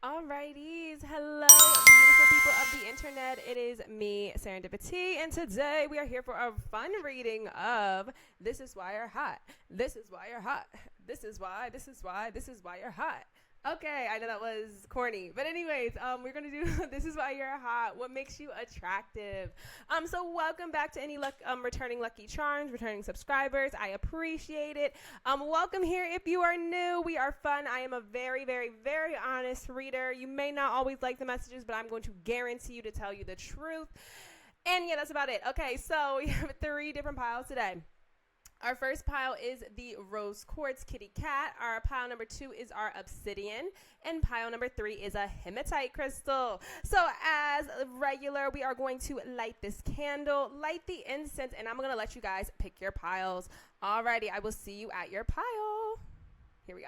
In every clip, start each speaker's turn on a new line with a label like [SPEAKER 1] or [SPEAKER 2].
[SPEAKER 1] Alrighties, hello beautiful people of the internet. It is me, Serendipity, and today we are here for a fun reading of This Is Why You're Hot. This is why you're hot. This is why you're hot. Okay, I know that was corny, but anyways, we're gonna do This Is Why You're Hot. What makes you attractive? So welcome back to any returning Lucky Charms, returning subscribers. I appreciate it. Welcome here if you are new. We are fun. I am a very, very, very honest reader. You may not always like the messages, but I'm going to guarantee you to tell you the truth. And yeah, that's about it. Okay, so we have 3 different piles today. Our first pile is the Rose Quartz Kitty Cat. Our pile number 2 is our Obsidian. And pile number 3 is a Hematite Crystal. So as regular, we are going to light this candle, light the incense, and I'm going to let you guys pick your piles. Alrighty, I will see you at your pile. Here we go.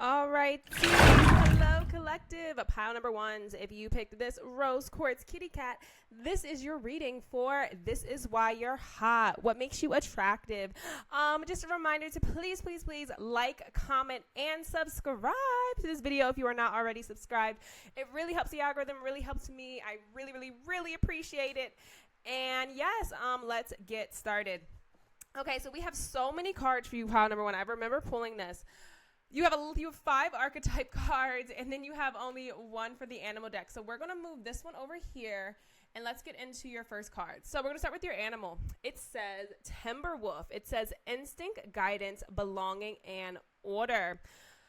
[SPEAKER 1] All right, hello collective. Pile number 1s. If you picked this Rose Quartz Kitty Cat, this is your reading for This Is Why You're Hot. What makes you attractive? Just a reminder to please like, comment, and subscribe to this video if you are not already subscribed. It really helps the algorithm, really helps me. I really appreciate it. And yes, let's get started. Okay, so we have so many cards for you, pile number 1. I remember pulling this. You have 5 archetype cards, and then you have only 1 for the animal deck. So we're going to move this one over here, and let's get into your first card. So we're going to start with your animal. It says Timberwolf. It says instinct, guidance, belonging, and order.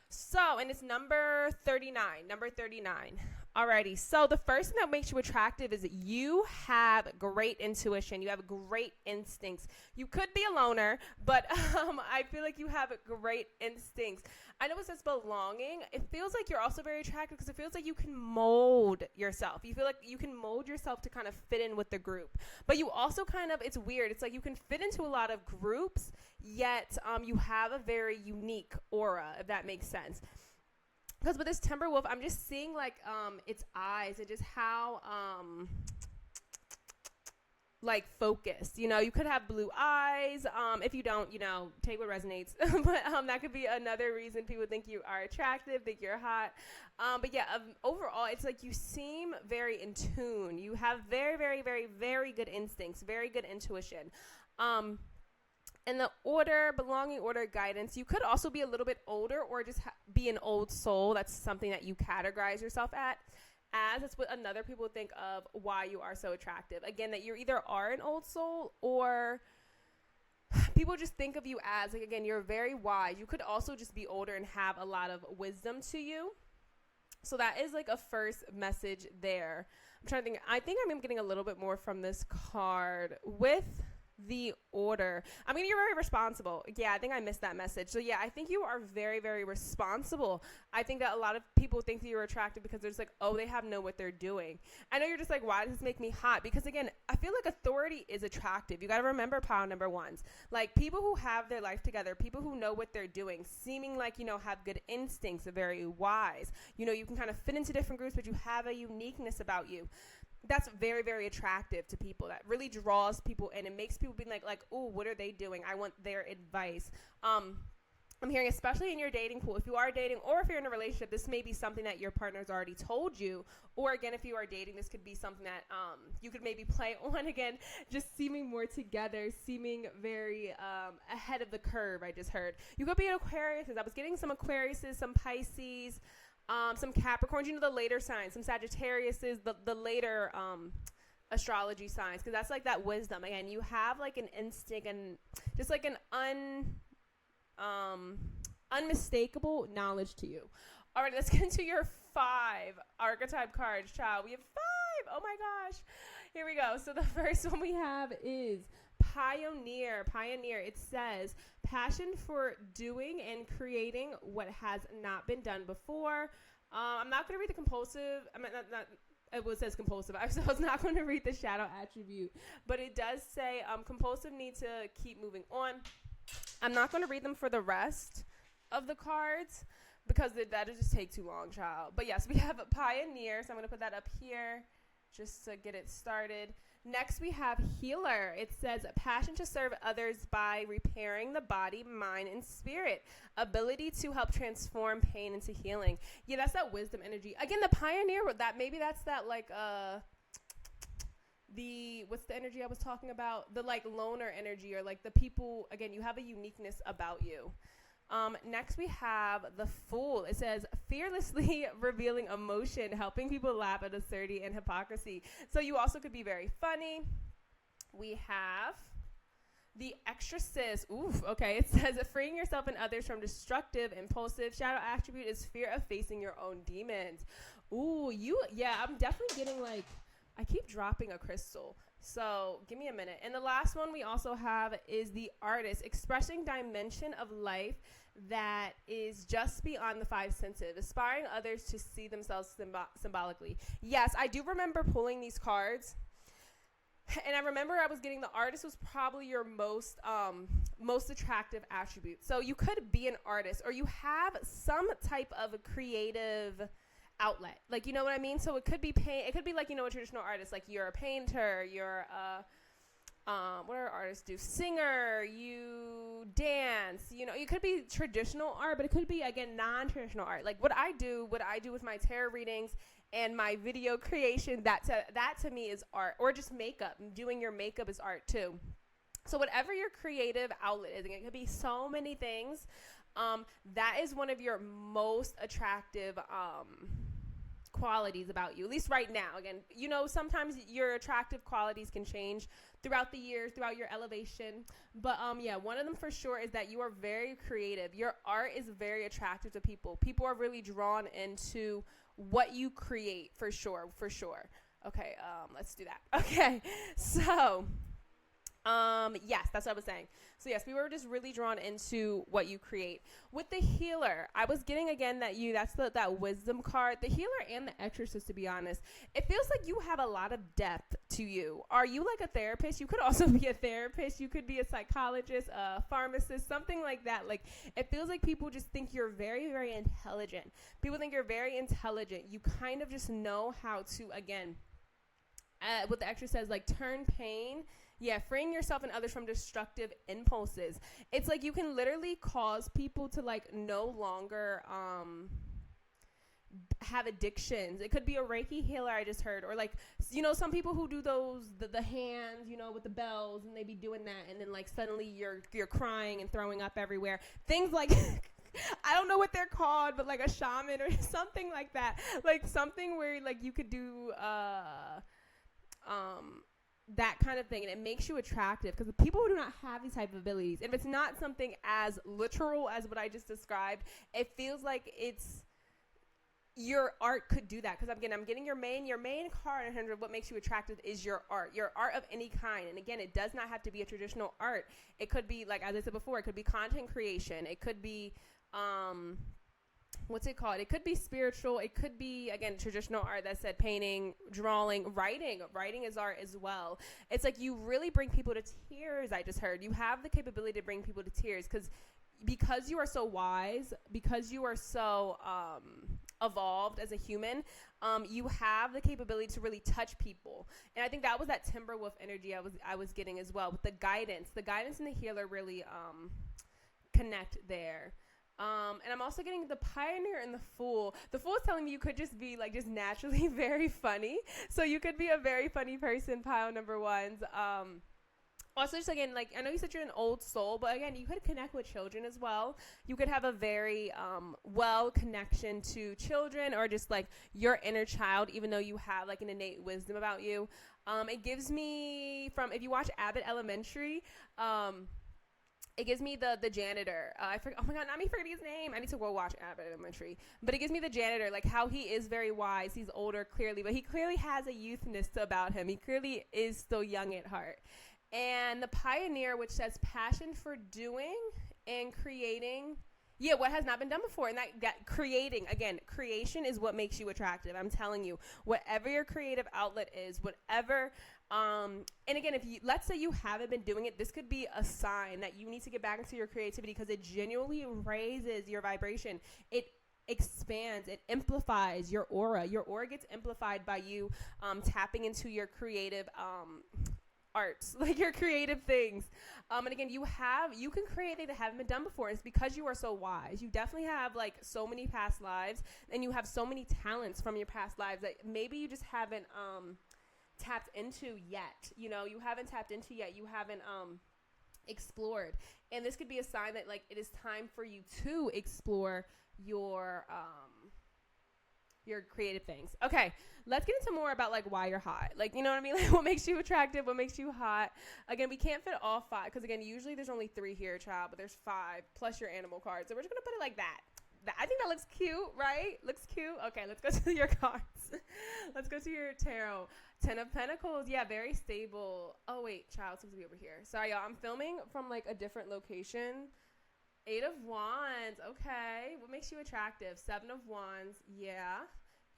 [SPEAKER 1] So, and it's number 39. Alrighty, so the first thing that makes you attractive is that you have great intuition. You have great instincts. You could be a loner, but I feel like you have great instincts. I know it says belonging. It feels like you're also very attractive because it feels like you can mold yourself. You feel like you can mold yourself to kind of fit in with the group. But you also kind of, it's weird. It's like you can fit into a lot of groups, yet you have a very unique aura, if that makes sense. Because with this Timberwolf, I'm just seeing like its eyes and just how like focused. You know, you could have blue eyes. If you don't, you know, take what resonates. But that could be another reason people think you are attractive, think you're hot. But yeah, overall, it's like you seem very in tune. You have very good instincts, very good intuition. And the order, belonging, order, guidance, you could also be a little bit older or just be an old soul. That's something that you categorize yourself as. It's what another people think of why you are so attractive. Again, that you either are an old soul or people just think of you as, like, again, you're very wise. You could also just be older and have a lot of wisdom to you. So that is like a first message there. I'm trying to think. I think I'm getting a little bit more from this card with the order. I mean, you're very responsible. Yeah, I think I missed that message. So yeah, I think you are very responsible. I think that a lot of people think that you're attractive because they're just like, oh, they know what they're doing. I know you're just like, why does this make me hot? Because again, I feel like authority is attractive. You got to remember pile number 1s. Like people who have their life together, people who know what they're doing, seeming like, you know, have good instincts, are very wise. You know, you can kind of fit into different groups, but you have a uniqueness about you. That's very attractive to people. That really draws people in and makes people be like, oh, what are they doing? I want their advice. I'm hearing, especially in your dating pool, if you are dating or if you're in a relationship, this may be something that your partner's already told you. Or again, if you are dating, this could be something that you could maybe play on again, just seeming more together, seeming very ahead of the curve, I just heard. You could be an Aquarius. I was getting some Aquariuses, some Pisces, some Capricorns, you know, the later signs, some Sagittariuses, the later astrology signs, because that's like that wisdom. Again, you have like an instinct and just like an unmistakable knowledge to you. All right, let's get into your 5 archetype cards, child. We have 5. Oh my gosh. Here we go. So the first one we have is Pioneer, it says passion for doing and creating what has not been done before. I'm not going to read the compulsive. I mean, not it says compulsive. I was not going to read the shadow attribute, but it does say compulsive need to keep moving on. I'm not going to read them for the rest of the cards because that'll just take too long, child. But yes, we have a Pioneer, so I'm going to put that up here just to get it started. Next, we have Healer. It says passion to serve others by repairing the body, mind, and spirit. Ability to help transform pain into healing. Yeah, that's that wisdom energy. Again, the Pioneer, that's that like what's the energy I was talking about? The like loner energy, or like the people, again, you have a uniqueness about you. Next, we have the Fool. It says, fearlessly revealing emotion, helping people laugh at absurdity and hypocrisy. So you also could be very funny. We have the Exorcist. Oof, okay. It says, freeing yourself and others from destructive, impulsive. Shadow attribute is fear of facing your own demons. Ooh, I'm definitely getting like, I keep dropping a crystal. So give me a minute. And the last one we also have is the Artist, expressing dimension of life that is just beyond the five senses, inspiring others to see themselves symbolically. Yes, I do remember pulling these cards. And I remember I was getting the Artist was probably your most attractive attribute. So you could be an artist, or you have some type of a creative outlet, like, you know what I mean? So it could be it could be like, you know, a traditional artist, like you're a painter, you're what do artists do? Singer, you dance, you know, you could be traditional art, but it could be, again, non-traditional art. Like what I do with my tarot readings and my video creation, that to me is art. Or just makeup. Doing your makeup is art too. So whatever your creative outlet is, and it could be so many things, that is one of your most attractive qualities about you, at least right now. Again, you know, sometimes your attractive qualities can change throughout the years, throughout your elevation. But one of them for sure is that you are very creative. Your art is very attractive to people. People are really drawn into what you create, for sure. Okay, let's do that. Okay, so yes, that's what I was saying. So yes, we were just really drawn into what you create. With the Healer, I was getting, again, that's that wisdom card, the Healer and the Exorcist, to be honest. It feels like you have a lot of depth to you. Are you like a therapist? You could also be a therapist. You could be a psychologist, a pharmacist, something like that. Like, it feels like people just think you're very, very intelligent. People think you're very intelligent. You kind of just know how to, again, what the Exorcist says, like, turn pain. Yeah, freeing yourself and others from destructive impulses. It's like you can literally cause people to, like, no longer have addictions. It could be a Reiki healer, I just heard. Or, like, you know, some people who do those, the hands, you know, with the bells, and they be doing that, and then, like, suddenly you're crying and throwing up everywhere. Things like... I don't know what they're called, but, like, a shaman or something like that. Like, something where, like, you could do... that kind of thing, and it makes you attractive because people who do not have these type of abilities, if it's not something as literal as what I just described, it feels like it's your art could do that. Because again, I'm getting your main card in terms of what makes you attractive is your art of any kind. And again, it does not have to be a traditional art. It could be, like, as I said before, it could be content creation, it could be what's it called? It could be spiritual. It could be, again, traditional art that said painting, drawing, writing. Writing is art as well. It's like you really bring people to tears, I just heard. You have the capability to bring people to tears because you are so wise, because you are so evolved as a human, you have the capability to really touch people. And I think that was that Timberwolf energy I was getting as well, with the guidance. The guidance and the Healer really connect there. And I'm also getting the Pioneer and the Fool. The Fool is telling me you could just be, like, just naturally very funny. So you could be a very funny person, pile number ones. Also, just, again, like, I know you said you're an old soul, but, again, you could connect with children as well. You could have a very well connection to children, or just, like, your inner child, even though you have, like, an innate wisdom about you. It gives me, if you watch Abbott Elementary, it gives me the janitor. Oh my God, not me forgetting his name. I need to go watch Abbott Elementary. But it gives me the janitor, like how he is very wise. He's older, clearly, but he clearly has a youthness about him. He clearly is still young at heart. And the Pioneer, which says passion for doing and creating. Yeah, what has not been done before. And that creating, again, creation is what makes you attractive. I'm telling you, whatever your creative outlet is, whatever, and again, if you, let's say you haven't been doing it, this could be a sign that you need to get back into your creativity, because it genuinely raises your vibration. It expands, it amplifies your aura. Your aura gets amplified by you tapping into your creative arts, like your creative things. And again, you can create things that haven't been done before. It's because you are so wise. You definitely have like so many past lives, and you have so many talents from your past lives that maybe you just haven't tapped into yet. You know, you haven't tapped into yet. You haven't explored. And this could be a sign that like it is time for you to explore your creative things. Okay, let's get into more about like why you're hot. Like, you know what I mean? Like what makes you attractive, what makes you hot. Again, we can't fit all 5 because again, usually there's only 3 here, child, but there's 5 plus your animal card. So we're just gonna put it like that. I think that looks cute, right? Looks cute. Okay, let's go to your cards. Let's go to your tarot. 10 of Pentacles. Yeah, very stable. Oh wait, child, it's supposed to be over here. Sorry, y'all. I'm filming from like a different location. 8 of Wands. Okay, what makes you attractive? 7 of Wands. Yeah.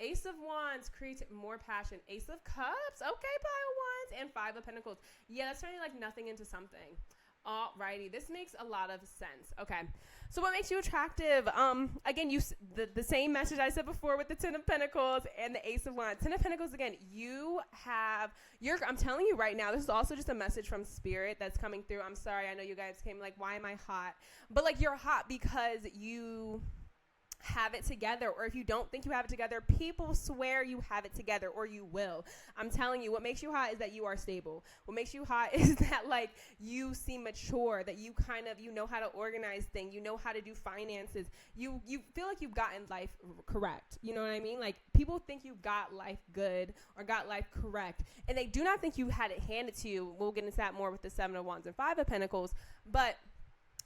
[SPEAKER 1] Ace of Wands creates more passion. Ace of Cups. Okay, Pile of Wands. And 5 of Pentacles. Yeah, that's turning like nothing into something. Alrighty, this makes a lot of sense. Okay, so what makes you attractive? Again, the same message I said before with the 10 of Pentacles and the Ace of Wands. 10 of Pentacles, again, I'm telling you right now, this is also just a message from Spirit that's coming through. I'm sorry, I know you guys came like, why am I hot? But like, you're hot because you have it together, or if you don't think you have it together, people swear you have it together, or you will. I'm telling you, what makes you hot is that you are stable. What makes you hot is that like you seem mature, that you kind of, you know how to organize things, you know how to do finances, you feel like you've gotten life correct. You know what I mean? Like people think you got life good or got life correct, and they do not think you had it handed to you. We'll get into that more with the 7 of Wands and 5 of Pentacles, but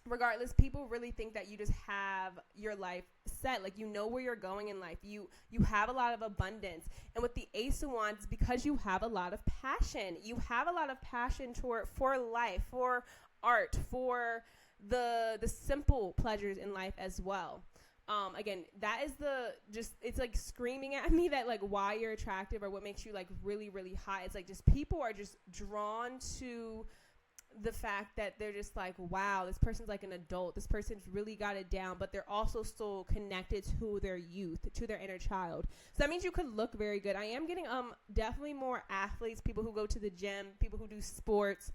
[SPEAKER 1] regardless, people really think that you just have your life set, like you know where you're going in life. You have a lot of abundance. And with the Ace of Wands, because you have a lot of passion. You have a lot of passion for life, for art, for the simple pleasures in life as well. Again, that is it's like screaming at me that like why you're attractive or what makes you like really, really hot. It's like just people are just drawn to the fact that they're just like, wow, this person's like an adult. This person's really got it down, but they're also still connected to their youth, to their inner child. So that means you could look very good. I am getting definitely more athletes, people who go to the gym, people who do sports.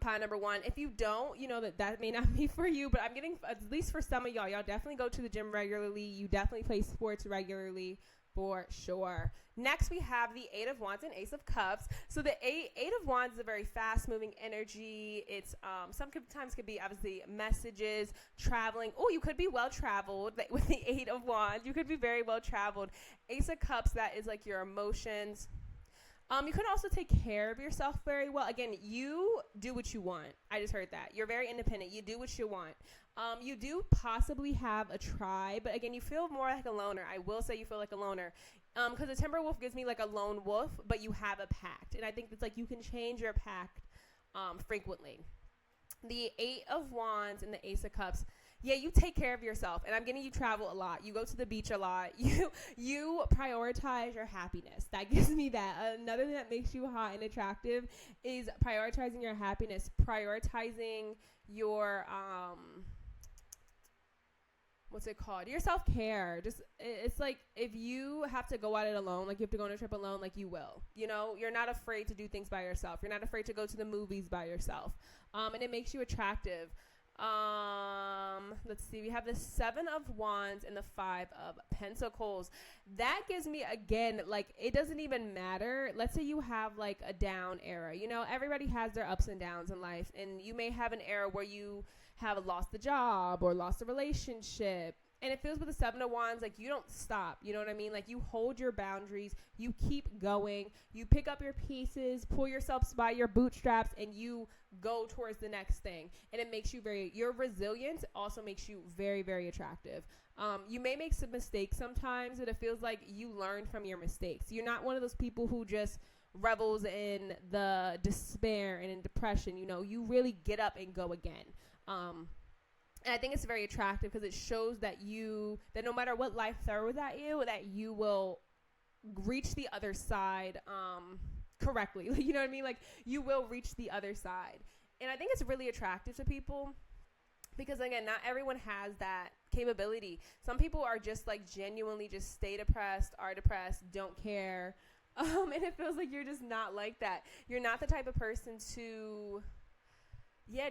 [SPEAKER 1] Pie number 1. If you don't, you know that may not be for you, but I'm getting, at least for some of y'all definitely go to the gym regularly. You definitely play sports regularly. For sure. Next, we have the 8 of Wands and Ace of Cups. So the eight of Wands is a very fast-moving energy. It's sometimes could be obviously messages, traveling. Oh, you could be well-traveled with the 8 of Wands. You could be very well-traveled. Ace of Cups, that is like your emotions. You could also take care of yourself very well. Again, you do what you want. I just heard that. You're very independent. You do what you want. You do possibly have a tribe, but again, you feel more like a loner. I will say you feel like a loner. Because the Timber Wolf gives me like a lone wolf, but you have a pact. And I think it's like you can change your pact frequently. The 8 of Wands and the Ace of Cups. Yeah, you take care of yourself, and I'm getting you travel a lot. You go to the beach a lot. You prioritize your happiness. That gives me that. Another thing that makes you hot and attractive is prioritizing your happiness, prioritizing your what's it called? Your self-care. Just, it's like if you have to go at it alone, like you have to go on a trip alone, like you will. You know, you're not afraid to do things by yourself. You're not afraid to go to the movies by yourself. And it makes you attractive. Let's see. We have the 7 of Wands and the 5 of Pentacles. That gives me, again, like, it doesn't even matter. Let's say you have like a down era. You know, everybody has their ups and downs in life, and you may have an era where you have lost the job or lost a relationship. And it feels with the 7 of Wands, like you don't stop. You know what I mean? Like you hold your boundaries, you keep going, you pick up your pieces, pull yourselves by your bootstraps, and you go towards the next thing. And it makes you your resilience also makes you very, very attractive. You may make some mistakes sometimes, but it feels like you learn from your mistakes. You're not one of those people who just revels in the despair and in depression. You know, you really get up and go again. And I think it's very attractive because it shows that that no matter what life throws at you, that you will reach the other side correctly. You know what I mean? Like, you will reach the other side. And I think it's really attractive to people because, again, not everyone has that capability. Some people are just like genuinely just stay depressed, are depressed, don't care. And it feels like you're just not like that. You're not the type of person to,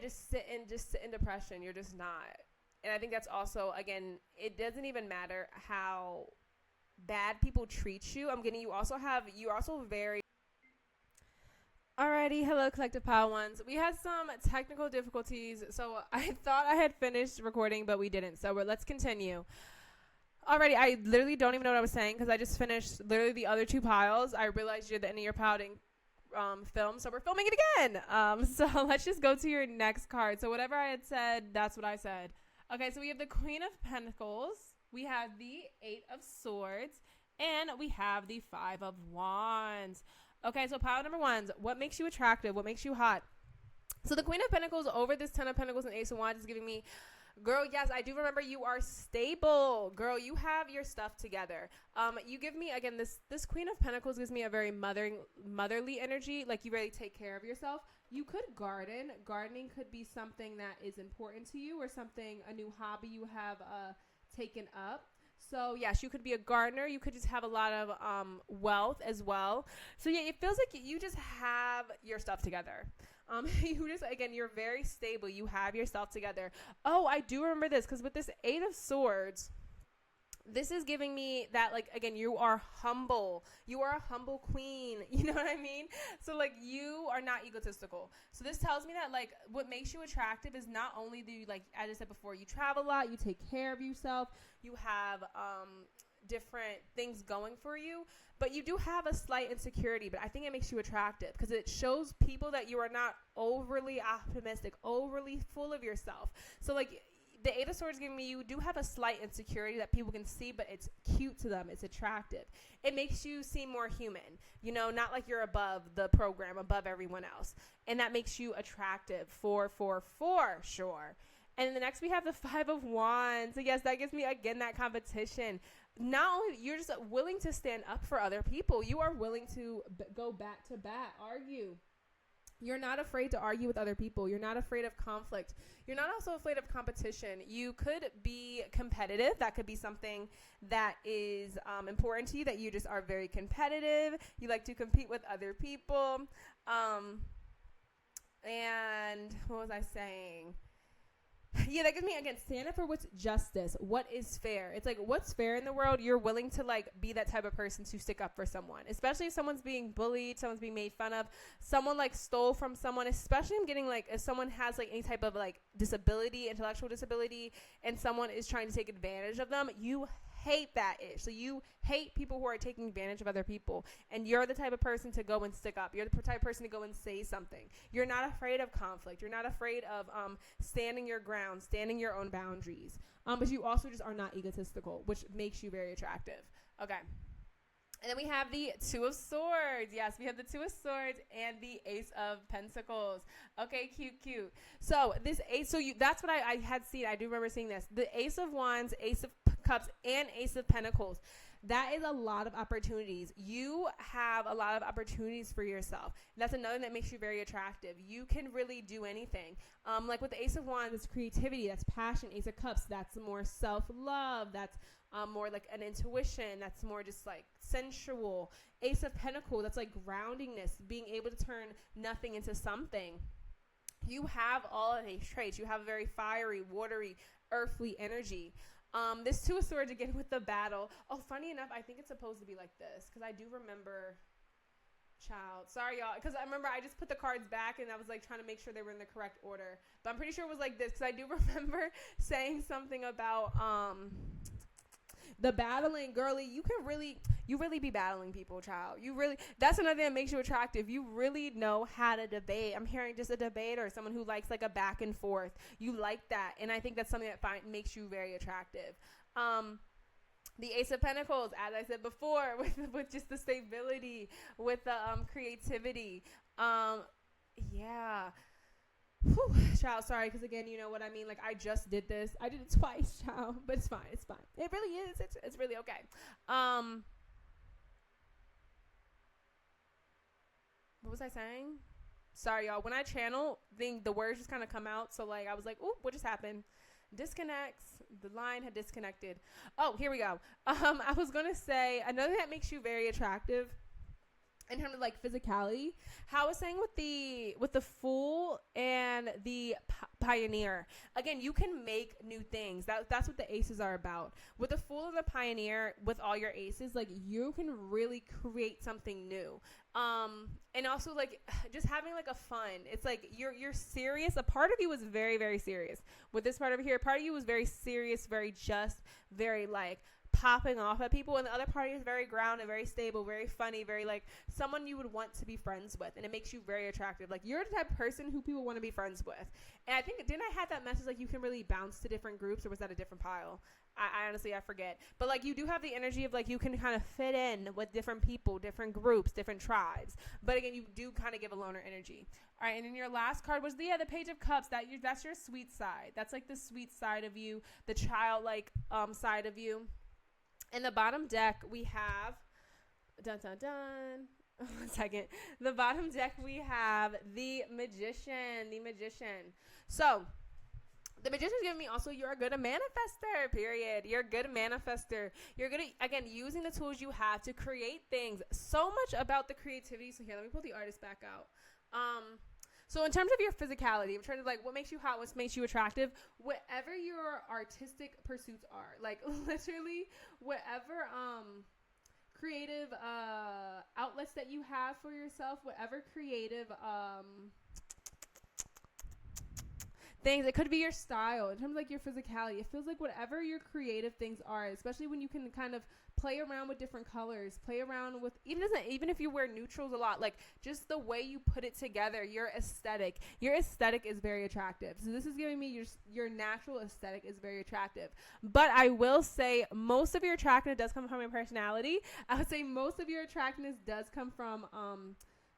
[SPEAKER 1] just sit in depression. You're just not. And I think that's also, again, it doesn't even matter how bad people treat you. You're also very. Alrighty, hello Collective Pile Ones. We had some technical difficulties, so I thought I had finished recording, but we didn't. So let's continue. Alrighty, I literally don't even know what I was saying because I just finished literally the other 2 piles. I realized you're the end of your pile didn't film, so we're filming it again. So let's just go to your next card. So whatever I had said, that's what I said. Okay, so we have the Queen of Pentacles, we have the 8 of Swords, and we have the 5 of Wands. Okay, so pile number 1, what makes you attractive? What makes you hot? So the Queen of Pentacles over this 10 of Pentacles and Ace of Wands is giving me, girl, yes, I do remember you are stable. Girl, you have your stuff together. You give me, again, this Queen of Pentacles gives me a very motherly energy. Like, you really take care of yourself. You could garden. Gardening could be something that is important to you or a new hobby you have taken up. So, yes, you could be a gardener. You could just have a lot of wealth as well. So, yeah, it feels like you just have your stuff together. You're very stable. You have yourself together. Oh, I do remember this because with this 8 of Swords, this is giving me that, like, again, you are humble. You are a humble queen. You know what I mean? So, like, you are not egotistical. So this tells me that, like, what makes you attractive is not only do you, like, as I said before, you travel a lot, you take care of yourself, you have different things going for you, but you do have a slight insecurity. But I think it makes you attractive because it shows people that you are not overly optimistic, overly full of yourself. So, like, the 8 of Swords giving me, you do have a slight insecurity that people can see, but it's cute to them. It's attractive. It makes you seem more human, you know, not like you're above the program, above everyone else. And that makes you attractive for sure. And then the next we have the 5 of Wands. So yes, that gives me, again, that competition. Not only you're just willing to stand up for other people, you are willing to go back to bat, argue. You're not afraid to argue with other people. You're not afraid of conflict. You're not also afraid of competition. You could be competitive. That could be something that is important to you, that you just are very competitive. You like to compete with other people. And what was I saying? Yeah, that gives me, again, stand up for what's justice. What is fair? It's like, what's fair in the world? You're willing to, like, be that type of person to stick up for someone, especially if someone's being bullied, someone's being made fun of, someone, like, stole from someone, especially I'm getting, like, if someone has, like, any type of, like, disability, intellectual disability, and someone is trying to take advantage of them, you hate that ish. So you hate people who are taking advantage of other people, and you're the type of person to go and stick up. You're the type of person to go and say something. You're not afraid of conflict. You're not afraid of standing your ground, standing your own boundaries. But you also just are not egotistical, which makes you very attractive. Okay. And then we have the 2 of Swords. Yes, we have the 2 of Swords and the Ace of Pentacles. Okay, cute. So this Ace, that's what I had seen. I do remember seeing this. The Ace of Wands, Ace of Cups, and Ace of Pentacles. That is a lot of opportunities. You have a lot of opportunities for yourself. That's another that makes you very attractive. You can really do anything. Like with the Ace of Wands, it's creativity, that's passion. Ace of Cups, that's more self-love. That's more like an intuition. That's more just like sensual. Ace of Pentacles, that's like groundingness, being able to turn nothing into something. You have all of these traits. You have a very fiery, watery, earthly energy. This 2 of Swords again with the battle. Oh, funny enough, I think it's supposed to be like this because I do remember, sorry y'all, because I remember I just put the cards back and I was like trying to make sure they were in the correct order. But I'm pretty sure it was like this because I do remember saying something about the battling. Girly, you really be battling people, child. That's another thing that makes you attractive. You really know how to debate. I'm hearing just a debater, someone who likes like a back and forth. You like that. And I think that's something that makes you very attractive. The Ace of Pentacles, as I said before, with just the stability, with the creativity. Yeah. Whew, child, sorry, because again, you know what I mean? Like, I just did this. I did it twice, child, but it's fine. It's fine. It really is. It's really okay. What was I saying? Sorry, y'all. When I channel, the words just kind of come out. So, like, I was like, ooh, what just happened? Disconnects. The line had disconnected. Oh, here we go. I was going to say, another thing that makes you very attractive in terms of like physicality, how I was saying with the Fool and the Pioneer. Again, you can make new things. That's what the aces are about. With the Fool and the Pioneer, with all your aces, like you can really create something new. And also like just having like a fun. It's like you're serious. A part of you was very, very serious. With this part over here, a part of you was very serious, very just, very like popping off at people, and the other party is very grounded, very stable, very funny, very like someone you would want to be friends with, and it makes you very attractive. Like you're the type of person who people want to be friends with. And I think, didn't I have that message like you can really bounce to different groups, or was that a different pile? I honestly, I forget. But like you do have the energy of like you can kind of fit in with different people, different groups, different tribes. But again, you do kind of give a loner energy. All right, and then your last card was the Page of Cups. That's your sweet side. That's like the sweet side of you, the childlike side of you. In the bottom deck, we have, dun, dun, dun, 1 second. The bottom deck, we have the Magician, So, the Magician is giving me also, you're a good manifester, period. You're a good manifester. You're good at, again, using the tools you have to create things. So much about the creativity. So here, let me pull the artist back out. So in terms of your physicality, I'm trying to like what makes you hot, what makes you attractive, whatever your artistic pursuits are, like literally whatever creative outlets that you have for yourself, whatever creative things. It could be your style in terms of like your physicality. It feels like whatever your creative things are, especially when you can kind of play around with different colors, play around with even if you wear neutrals a lot, like just the way you put it together, your aesthetic is very attractive. So this is giving me your natural aesthetic is very attractive. But I will say most of your attractiveness does come from your personality. I would say most of your attractiveness does come from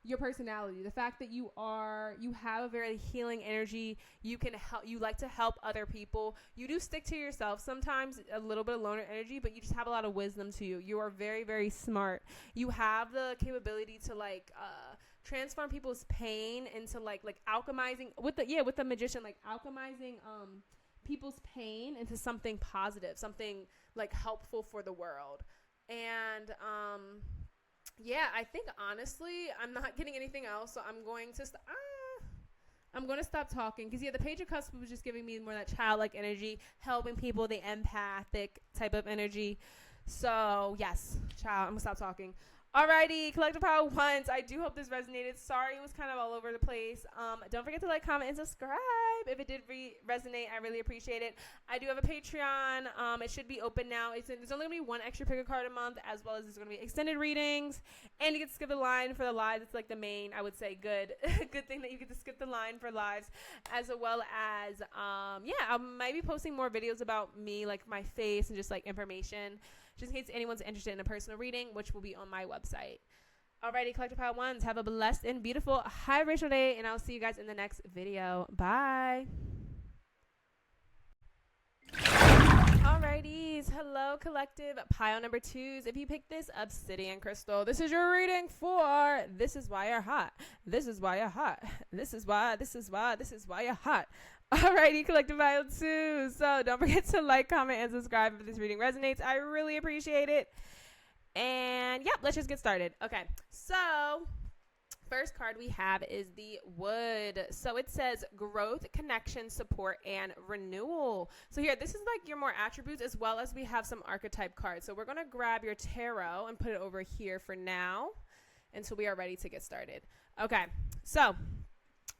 [SPEAKER 1] your personality, the fact that you have a very healing energy. You can help, you like to help other people. You do stick to yourself sometimes, a little bit of loner energy, but you just have a lot of wisdom to you. You are very, very smart. You have the capability to like transform people's pain into like alchemizing with the Magician, like alchemizing people's pain into something positive, something like helpful for the world. And yeah, I think honestly, I'm not getting anything else, so I'm going to stop talking because the Page of Cups was just giving me more that childlike energy, helping people, the empathic type of energy. So yes, child, I'm gonna stop talking. Alrighty, Collective Power Ones. I do hope this resonated. Sorry, it was kind of all over the place. Don't forget to like, comment, and subscribe if it did resonate. I really appreciate it. I do have a Patreon. It should be open now. There's only going to be one extra pick a card a month, as well as there's going to be extended readings. And you get to skip the line for the lives. It's like the main, I would say, good thing that you get to skip the line for lives, as well as, I might be posting more videos about me, like my face and just like information, just in case anyone's interested in a personal reading, which will be on my website. Alrighty, Collective Power Ones, have a blessed and beautiful high vibrational day, and I'll see you guys in the next video. Bye. Alrighties, hello collective pile number 2s. If you pick this obsidian crystal, this is your reading for This Is Why You're Hot. This is why you're hot. This is why you're hot. Alrighty, collective pile 2. So don't forget to like, comment, and subscribe if this reading resonates. I really appreciate it. And yep, let's just get started. Okay, so first card we have is the Wood. So it says growth, connection, support, and renewal. So here, this is like your more attributes, as well as we have some archetype cards. So we're going to grab your tarot and put it over here for now until we are ready to get started. Okay, so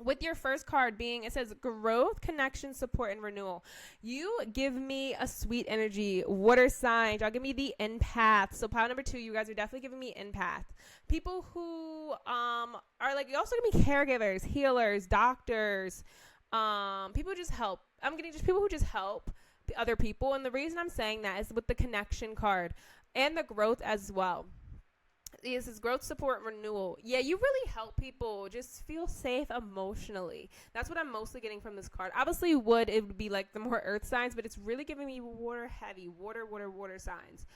[SPEAKER 1] with your first card being, it says growth, connection, support, and renewal. You give me a sweet energy. Water signs. Y'all give me the empath. So pile number 2, you guys are definitely giving me empath. People who are like, you also give me caregivers, healers, doctors, people who just help. I'm getting just people who just help. other people. And the reason I'm saying that is with the connection card and the growth as well. This is growth, support, renewal. Yeah, you really help people just feel safe emotionally. That's what I'm mostly getting from this card. Obviously, it would be like the more earth signs, but it's really giving me water heavy, water signs.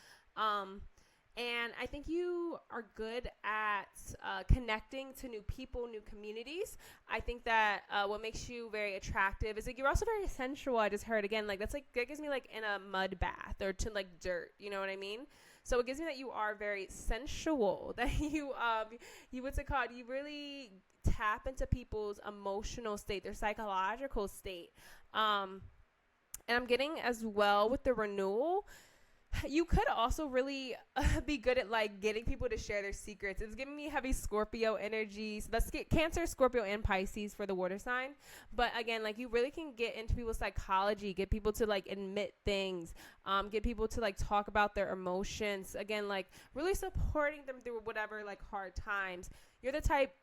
[SPEAKER 1] And I think you are good at connecting to new people, new communities. I think that what makes you very attractive is like you're also very sensual. I just heard again, like that gives me like in a mud bath or to like dirt. You know what I mean? So it gives me that you are very sensual. That you what's it called? You really tap into people's emotional state, their psychological state. And I'm getting as well with the renewal. You could also really be good at like getting people to share their secrets. It's giving me heavy Scorpio energy. So let's get Cancer, Scorpio, and Pisces for the water sign. But again, like you really can get into people's psychology, get people to like admit things, get people to like talk about their emotions. Again, like really supporting them through whatever like hard times. You're the type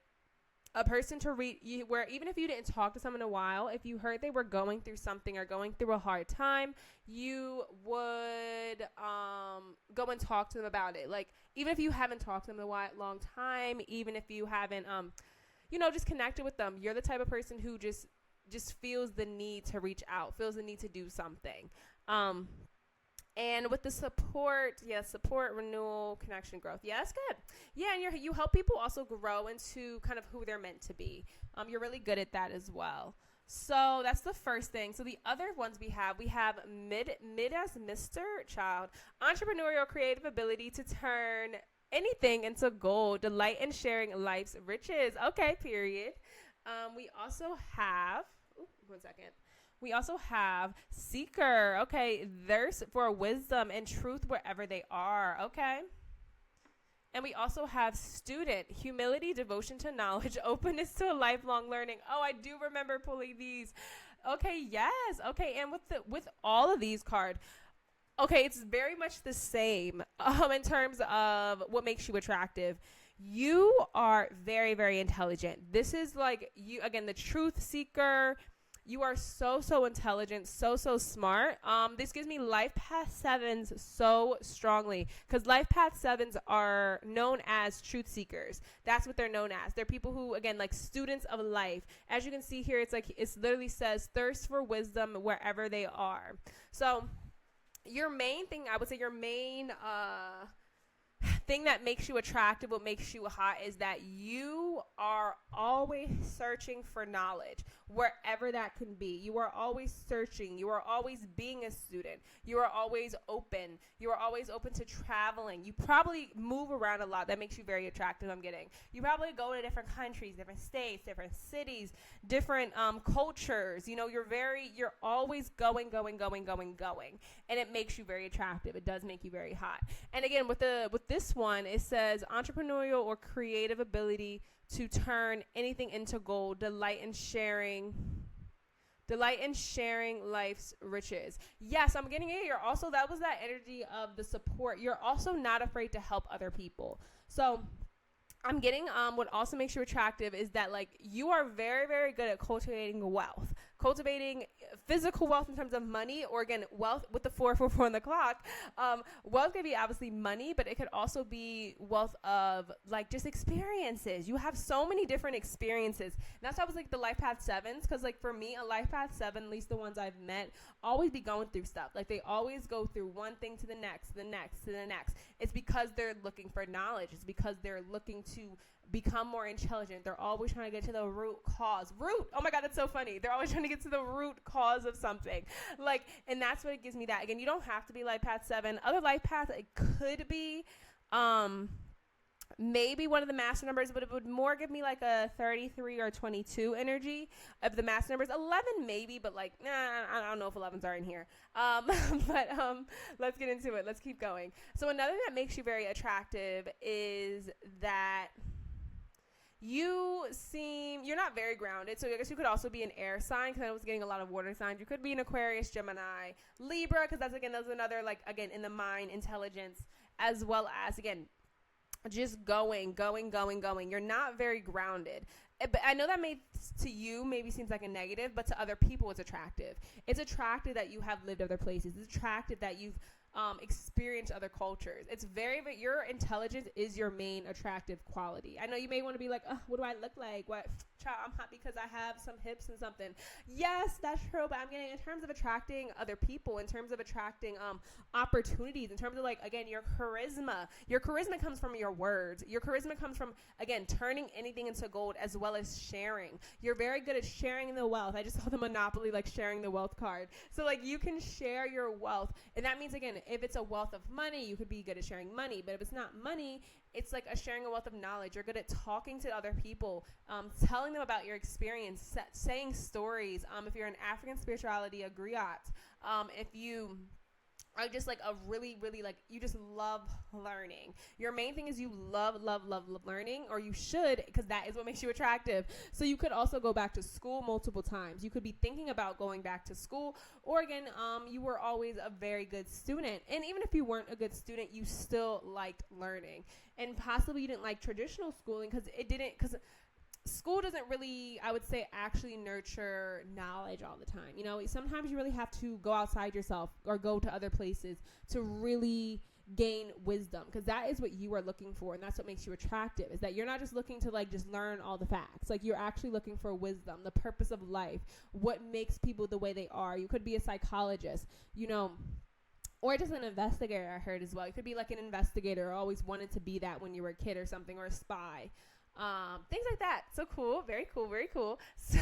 [SPEAKER 1] a person to read you where even if you didn't talk to someone in a while, if you heard they were going through something or going through a hard time, you would go and talk to them about it. Like even if you haven't talked to them in a long time, even if you haven't just connected with them, you're the type of person who just feels the need to reach out, feels the need to do something. And with the support, renewal, connection, growth. Yeah, that's good. Yeah, and you help people also grow into kind of who they're meant to be. You're really good at that as well. So that's the first thing. So the other ones we have mid as Mr. Child, entrepreneurial, creative ability to turn anything into gold, delight in sharing life's riches. Okay, period. We also have, We also have seeker. Okay, thirst for wisdom and truth wherever they are. Okay. And we also have student, humility, devotion to knowledge, openness to a lifelong learning. Oh, I do remember pulling these. Okay, yes. Okay, and with all of these cards, okay, it's very much the same in terms of what makes you attractive. You are very, very intelligent. This is like you, again, the truth seeker. You are so intelligent, so smart. This gives me life path 7s so strongly because life path 7s are known as truth seekers. That's what they're known as. They're people who, again, like students of life. As you can see here, it's literally says thirst for wisdom wherever they are. So your main thing, I would say your main thing that makes you attractive, what makes you hot, is that you are always searching for knowledge wherever that can be. You are always searching. You are always being a student. You are always open. You are always open to traveling. You probably move around a lot. That makes you very attractive, I'm getting. You probably go to different countries, different states, different cities, different cultures. You know, you're always going. And it makes you very attractive. It does make you very hot. And again, with this one, it says entrepreneurial or creative ability to turn anything into gold, delight in sharing life's riches. Yes, I'm getting it. That was that energy of the support. You're also not afraid to help other people. So I'm getting what also makes you attractive is that like you are very, very good at cultivating physical wealth in terms of money, or again, wealth with the 444 on the clock. Wealth could be obviously money, but it could also be wealth of like just experiences. You have so many different experiences. And that's why I was like the life path 7s, because like for me, a life path 7, at least the ones I've met, always be going through stuff. Like they always go through one thing to the next, to the next, to the next. It's because they're looking for knowledge. It's because they're looking to become more intelligent. They're always trying to get to the root cause. Oh my God, that's so funny. They're always trying to get to the root cause of something. Like, and that's what it gives me that. Again, you don't have to be life path 7. Other life paths, it could be maybe one of the master numbers, but it would more give me like a 33 or 22 energy of the master numbers. 11 maybe, but like, I don't know if 11s are in here. But let's get into it. Let's keep going. So another that makes you very attractive is that you're not very grounded. So I guess you could also be an air sign, because I was getting a lot of water signs. You could be an Aquarius, Gemini, Libra, because that's another, like, again, in the mind, intelligence, as well as, again, just going. You're not very grounded. but I know that to you maybe seems like a negative, but to other people it's attractive. It's attractive that you have lived other places. It's attractive that you've experience other cultures. It's very your intelligence is your main attractive quality. I know you may want to be like, what do I look like? What? Child, I'm hot because I have some hips and something. Yes, that's true. But I'm getting in terms of attracting other people, in terms of attracting opportunities, in terms of like, again, your charisma. Your charisma comes from your words. Your charisma comes from, again, turning anything into gold as well as sharing. You're very good at sharing the wealth. I just saw the Monopoly like sharing the wealth card. So like you can share your wealth. And that means, again, if it's a wealth of money, you could be good at sharing money. But if it's not money, it's like a sharing a wealth of knowledge. You're good at talking to other people, telling them about your experience, saying stories. If you're in African spirituality, a griot. If you are just like a really, really like, you just love learning. Your main thing is you love learning, or you should, because that is what makes you attractive. So you could also go back to school multiple times. You could be thinking about going back to school, or again, you were always a very good student. And even if you weren't a good student, you still liked learning. And possibly you didn't like traditional schooling because school doesn't really, I would say, actually nurture knowledge all the time. You know, sometimes you really have to go outside yourself or go to other places to really gain wisdom, because that is what you are looking for, and that's what makes you attractive, is that you're not just looking to like just learn all the facts. Like you're actually looking for wisdom, the purpose of life, what makes people the way they are. You could be a psychologist, you know, or just an investigator, I heard as well. You could be like an investigator, or always wanted to be that when you were a kid or something, or a spy. Things like that. So cool. Very cool. Very cool. So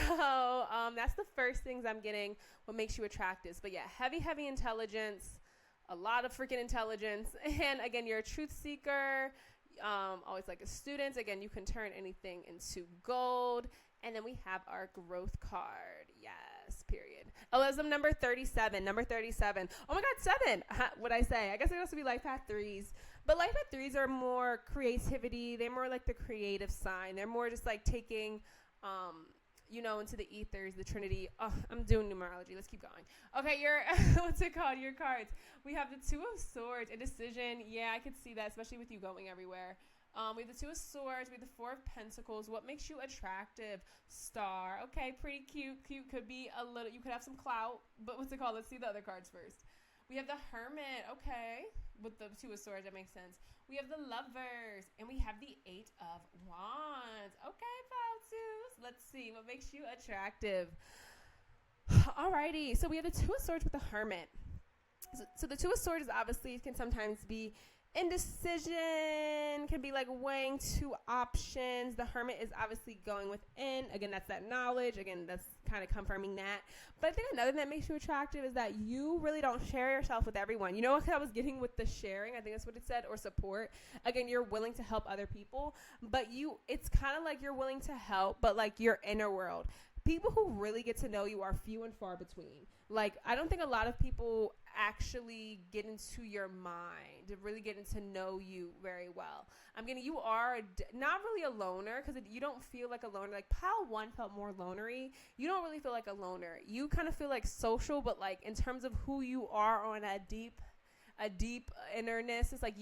[SPEAKER 1] that's the first things I'm getting, what makes you attractive. But yeah, heavy intelligence, a lot of freaking intelligence. And again, you're a truth seeker, always like a student. Again, you can turn anything into gold. And then we have our growth card. Yes, period. Elism number 37. Number 37. Oh my God, 7. What'd I say? I guess it has to be life path 3s. But life path 3s are more creativity. They're more like the creative sign. They're more just like taking, you know, into the ethers, the Trinity. Oh, I'm doing numerology. Let's keep going. Okay, what's it called? Your cards. We have the 2 of Swords, indecision. Yeah, I could see that, especially with you going everywhere. We have the 2 of Swords. We have the 4 of Pentacles. What makes you attractive? Star. Okay, pretty cute. Cute could be a little, you could have some clout, but what's it called? Let's see the other cards first. We have the Hermit. Okay, with the 2 of Swords, that makes sense. We have the Lovers, and we have the 8 of Wands. Okay, Falsus. Let's see what makes you attractive. Alrighty, so we have the 2 of Swords with the Hermit. So the 2 of Swords obviously can sometimes be indecision, can be like weighing 2 options. The Hermit is obviously going within. Again, that's that knowledge. Again, that's kind of confirming that. But I think another thing that makes you attractive is that you really don't share yourself with everyone. You know what I was getting with the sharing? I think that's what it said, or support. Again, you're willing to help other people, but it's kind of like you're willing to help, but like your inner world. People who really get to know you are few and far between. Like, I don't think a lot of people actually get into your mind, to really get to know you very well. You are not really a loner, because you don't feel like a loner. Like, pile 1 felt more lonery. You don't really feel like a loner. You kind of feel like social, but like in terms of who you are on a deep innerness, it's like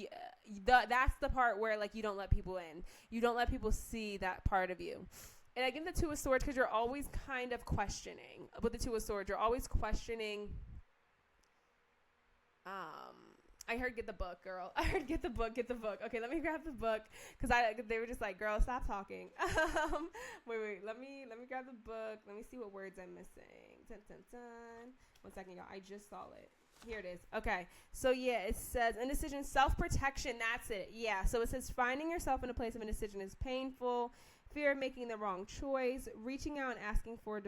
[SPEAKER 1] that's the part where like you don't let people in. You don't let people see that part of you. And I give the 2 of Swords because you're always kind of questioning. With the 2 of Swords, you're always questioning. I heard get the book, girl. I heard get the book. Okay, let me grab the book, because they were just like, girl, stop talking. Wait. Let me grab the book. Let me see what words I'm missing. Dun, dun, dun. 1 second, y'all. I just saw it. Here it is. Okay. So, yeah, it says indecision, self-protection. That's it. Yeah. So it says finding yourself in a place of indecision is painful. Fear of making the wrong choice. Reaching out and asking for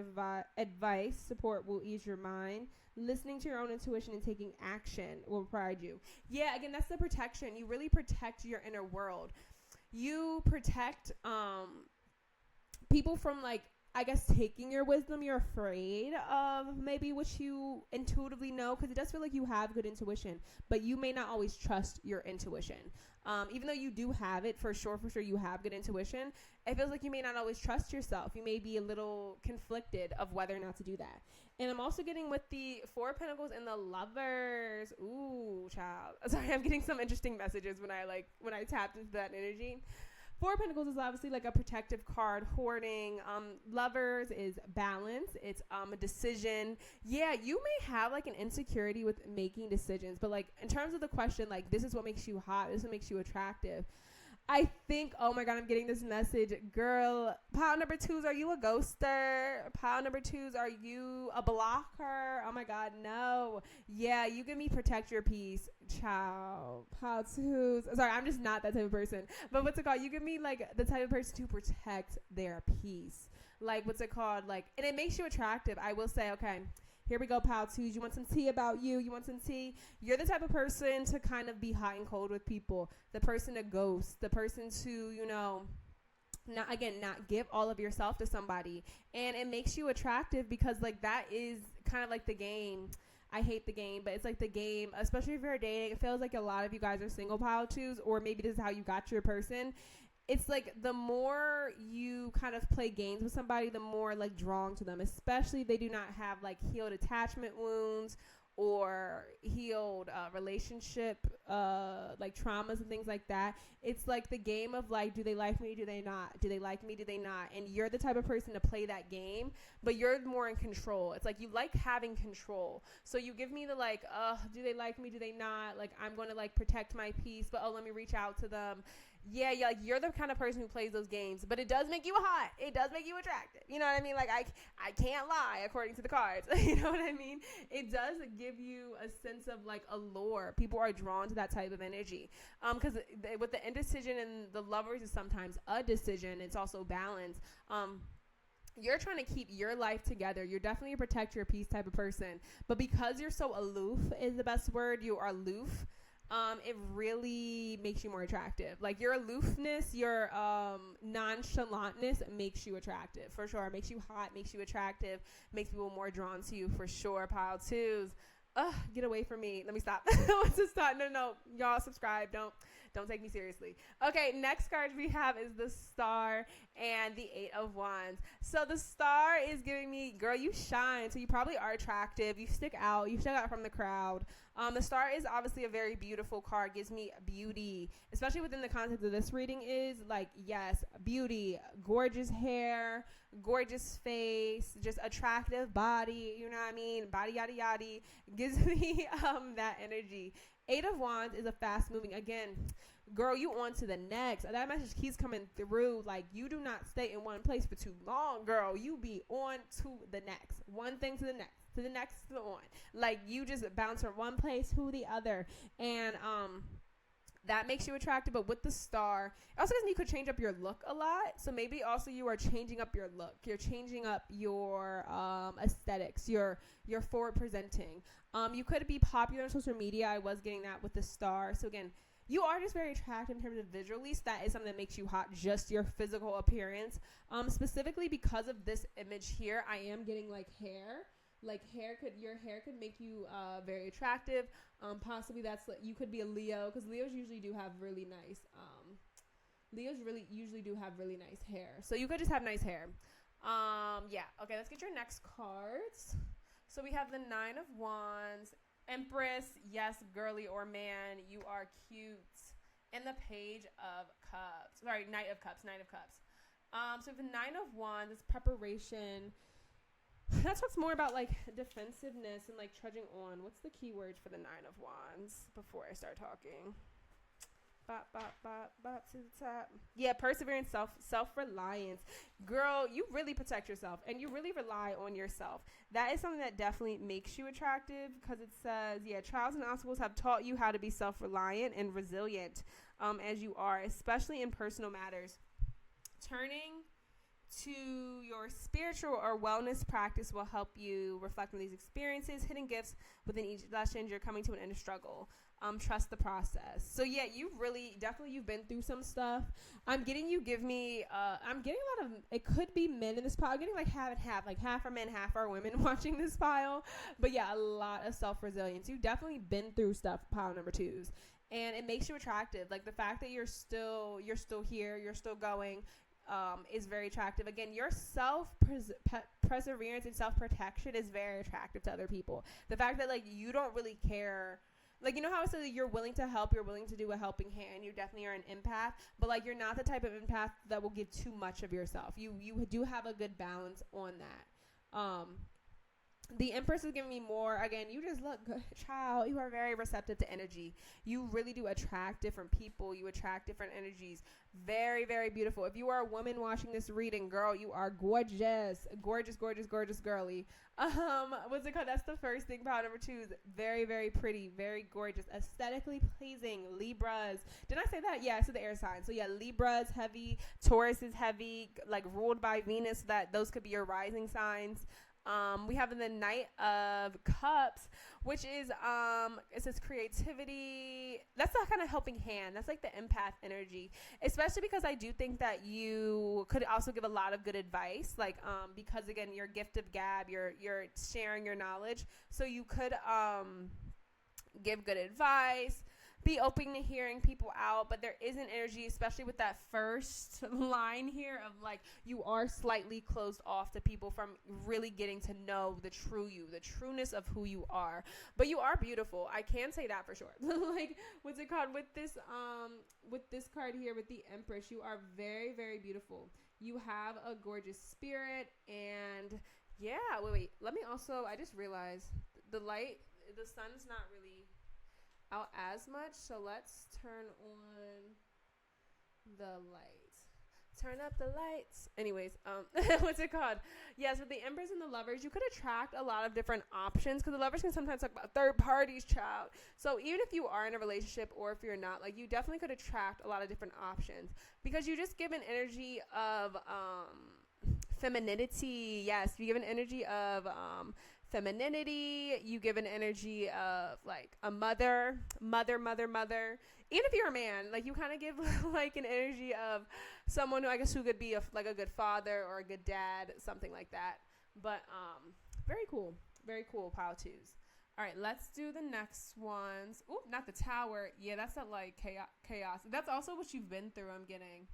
[SPEAKER 1] advice, support will ease your mind. Listening to your own intuition and taking action will pride you. Yeah, again, that's the protection. You really protect your inner world. You protect people from, like, I guess, taking your wisdom. You're afraid of maybe what you intuitively know, because it does feel like you have good intuition, but you may not always trust your intuition. Even though you do have it, for sure you have good intuition, it feels like you may not always trust yourself. You may be a little conflicted of whether or not to do that. And I'm also getting with the 4 of Pentacles and the Lovers. Ooh, child. Sorry, I'm getting some interesting messages when I tapped into that energy. Four of Pentacles is obviously like a protective card, hoarding. Lovers is balance. It's a decision. Yeah, you may have like an insecurity with making decisions, but like in terms of the question, like this is what makes you hot, this is what makes you attractive. I think, oh my God, I'm getting this message. Girl, pile number 2s, are you a ghoster? Pile number 2s, are you a blocker? Oh my God, no. Yeah, you give me protect your peace. Ciao. Pile 2s. Sorry, I'm just not that type of person. But what's it called? You give me like the type of person to protect their peace. Like, what's it called? Like, and it makes you attractive. I will say, okay. Here we go, pile 2s. You want some tea about you? You want some tea? You're the type of person to kind of be hot and cold with people. The person to ghost. The person to, you know, not give all of yourself to somebody. And it makes you attractive because, like, that is kind of like the game. I hate the game, but it's like the game, especially if you're dating. It feels like a lot of you guys are single pile 2s, or maybe this is how you got your person. It's like the more you kind of play games with somebody, the more like drawn to them, especially if they do not have like healed attachment wounds or healed relationship like traumas and things like that. It's like the game of like, do they like me? Do they not? Do they like me? Do they not? And you're the type of person to play that game, but you're more in control. It's like you like having control. So you give me the like, do they like me? Do they not? Like, I'm going to like protect my peace, but let me reach out to them. Yeah, like you're the kind of person who plays those games, but it does make you hot. It does make you attractive. You know what I mean? Like I can't lie according to the cards. You know what I mean? It does give you a sense of like allure. People are drawn to that type of energy. Because with the indecision and the lovers is sometimes a decision. It's also balance. You're trying to keep your life together. You're definitely a protect your peace type of person. But because you're so aloof is the best word. You are aloof. It really makes you more attractive. Like your aloofness, your nonchalantness makes you attractive for sure. It makes you hot, makes you attractive, makes people more drawn to you for sure. Pile 2s. Get away from me. Let me stop. What's to stop? No. Y'all subscribe. Don't take me seriously. Okay, next card we have is the Star and the 8 of Wands. So the Star is giving me, girl, you shine. So you probably are attractive. You stick out. You stick out from the crowd. The Star is obviously a very beautiful card. Gives me beauty, especially within the context of this reading is like, yes, beauty, gorgeous hair, gorgeous face, just attractive body. You know what I mean? Body, yada, yada. Gives me that energy. 8 of Wands is a fast moving, again, girl, you on to the next. That message keeps coming through. Like, you do not stay in one place for too long, girl. You be on to the next. One thing to the next, to the next, to the on. Like, you just bounce from one place to the other. And, that makes you attractive. But with the Star, it also you could change up your look a lot. So maybe also you are changing up your look. You're changing up your aesthetics. You're forward presenting. You could be popular on social media. I was getting that with the Star. So again, you are just very attractive in terms of visually. So that is something that makes you hot, just your physical appearance. Specifically because of this image here, I am getting like hair. Like your hair could make you very attractive. Possibly that's like, you could be a Leo, because Leos usually do have really nice usually do have really nice hair. So you could just have nice hair. Yeah. Okay, let's get your next cards. So we have the 9 of Wands, Empress, yes, girly or man, you are cute. And the Page of Cups. Sorry, Knight of Cups. So the 9 of Wands is preparation. That talks more about like defensiveness and like trudging on. What's the key words for the 9 of Wands before I start talking? Bop to the top. Yeah, perseverance, self-reliance. Girl, you really protect yourself and you really rely on yourself. That is something that definitely makes you attractive, because it says, yeah, trials and obstacles have taught you how to be self-reliant and resilient as you are, especially in personal matters. Turning to your spiritual or wellness practice will help you reflect on these experiences. Hidden gifts within each lesson. You're coming to an end of struggle. Trust the process. So yeah, you've been through some stuff. I'm getting a lot of, it could be men in this pile. I'm getting like half and half, like half are men, half are women watching this pile. But yeah, a lot of self-resilience. You've definitely been through stuff, pile number 2s. And it makes you attractive. Like the fact that you're still here, you're still going, is very attractive. Again, your perseverance and self-protection is very attractive to other people. The fact that like you don't really care like, you know how I said that you're willing to help, you're willing to do a helping hand. You definitely are an empath, but like you're not the type of empath that will give too much of yourself. You do have a good balance on that. The Empress is giving me more. Again, you just look good, child. You are very receptive to energy. You really do attract different people. You attract different energies. Very, very beautiful. If you are a woman watching this reading, girl, you are gorgeous. Gorgeous, gorgeous, gorgeous girly. What's it called? That's the first thing. Power number 2 is very, very pretty, very gorgeous, aesthetically pleasing. Libras. Did I say that? Yeah, I said the air sign. So yeah, Libras heavy, Taurus is heavy, like ruled by Venus. That those could be your rising signs. We have the Knight of Cups, which is, it says creativity. That's that kind of helping hand. That's like the empath energy, especially because I do think that you could also give a lot of good advice. Like, because again, your gift of gab, you're sharing your knowledge. So you could, give good advice, be open to hearing people out, but there is an energy, especially with that first line here of like you are slightly closed off to people from really getting to know the true you, the trueness of who you are. But you are beautiful. I can say that for sure. Like, what's it called with this card here with the Empress? You are very, very beautiful. You have a gorgeous spirit, and yeah. Wait. Let me also. I just realized the sun's not really out as much, so let's turn on the lights. Turn up the lights. Anyways, what's it called? Yeah, so the Empress and the Lovers, you could attract a lot of different options, because the Lovers can sometimes talk about third parties, child. So even if you are in a relationship or if you're not, like, you definitely could attract a lot of different options, because you just give an energy of femininity. Yes, you give an energy of femininity. You give an energy of like a mother. Even if you're a man, like you kind of give like an energy of someone who I guess who could be like a good father or a good dad, something like that. But very cool, pile 2s. All right, let's do the next ones. Ooh, not the Tower. Yeah, that's not like chaos. That's also what you've been through, I'm getting.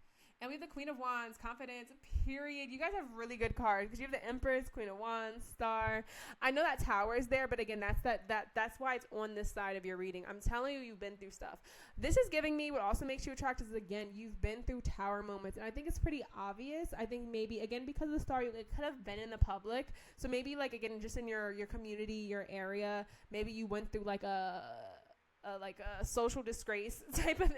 [SPEAKER 1] And we have the Queen of Wands, confidence, period. You guys have really good cards because you have the Empress, Queen of Wands, Star. I know that Tower is there, but again, that's why it's on this side of your reading. I'm telling you, you've been through stuff. This is giving me what also makes you attractive is, again, you've been through Tower moments. And I think it's pretty obvious. I think maybe, again, because of the Star, it could have been in the public. So maybe, like, again, just in your community, your area, tive you went through, like, a social disgrace type of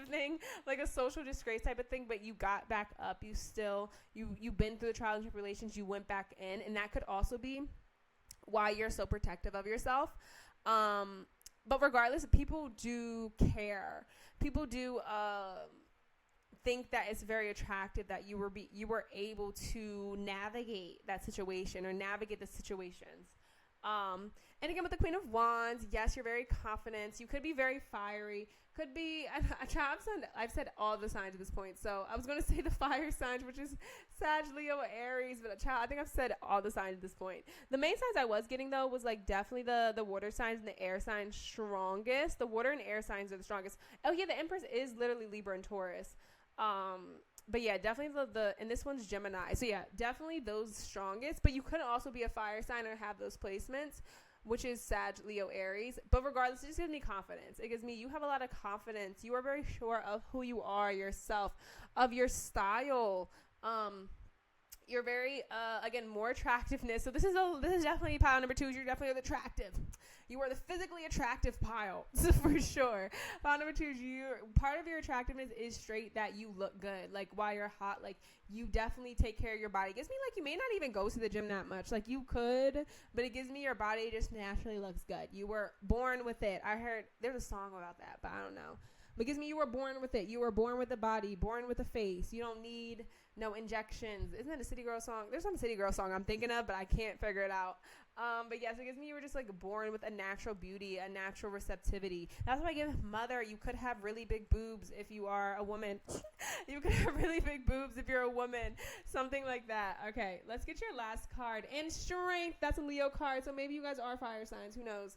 [SPEAKER 1] thing, like a social disgrace type of thing, but you got back up. You've been through the trials and tribulations. You went back in, and that could also be why you're so protective of yourself. But regardless, people do care. People do think that it's very attractive that you were able to navigate that situation or navigate the situations. And again, with the Queen of Wands, yes, you're very confident. You could be very fiery. Could be, I've said all the signs at this point. So I was going to say the fire signs, which is Sag, Leo, Aries, but I think I've said all the signs at this point. The main signs I was getting, though, was like definitely the water signs and the air signs strongest. The water and air signs are the strongest. Oh, yeah, the Empress is literally Libra and Taurus. But yeah, definitely and this one's Gemini. So yeah, definitely those strongest, but you could also be a fire sign or have those placements, which is Sag, Leo, Aries. But regardless, it just gives me confidence. It gives me, you have a lot of confidence. You are very sure of who you are, yourself, of your style. You're very, again, more attractiveness. So this is definitely pile number 2. You're definitely attractive. You are the physically attractive pile, for sure. Pile number 2 is part of your attractiveness is straight that you look good. Like, while you're hot, like, you definitely take care of your body. It gives me, like, you may not even go to the gym that much. Like, you could, but it gives me your body just naturally looks good. You were born with it. I heard, there's a song about that, but I don't know. But it gives me you were born with it. You were born with a body, born with a face. You don't need no injections. Isn't that a City Girl song? There's some City Girl song I'm thinking of, but I can't figure it out. But yes, it gives me you were just like born with a natural beauty, a natural receptivity. That's why I give mother. You could have really big boobs if you are a woman. You could have really big boobs if you're a woman. Something like that. Okay, let's get your last card. And strength. That's a Leo card. So maybe you guys are fire signs. Who knows?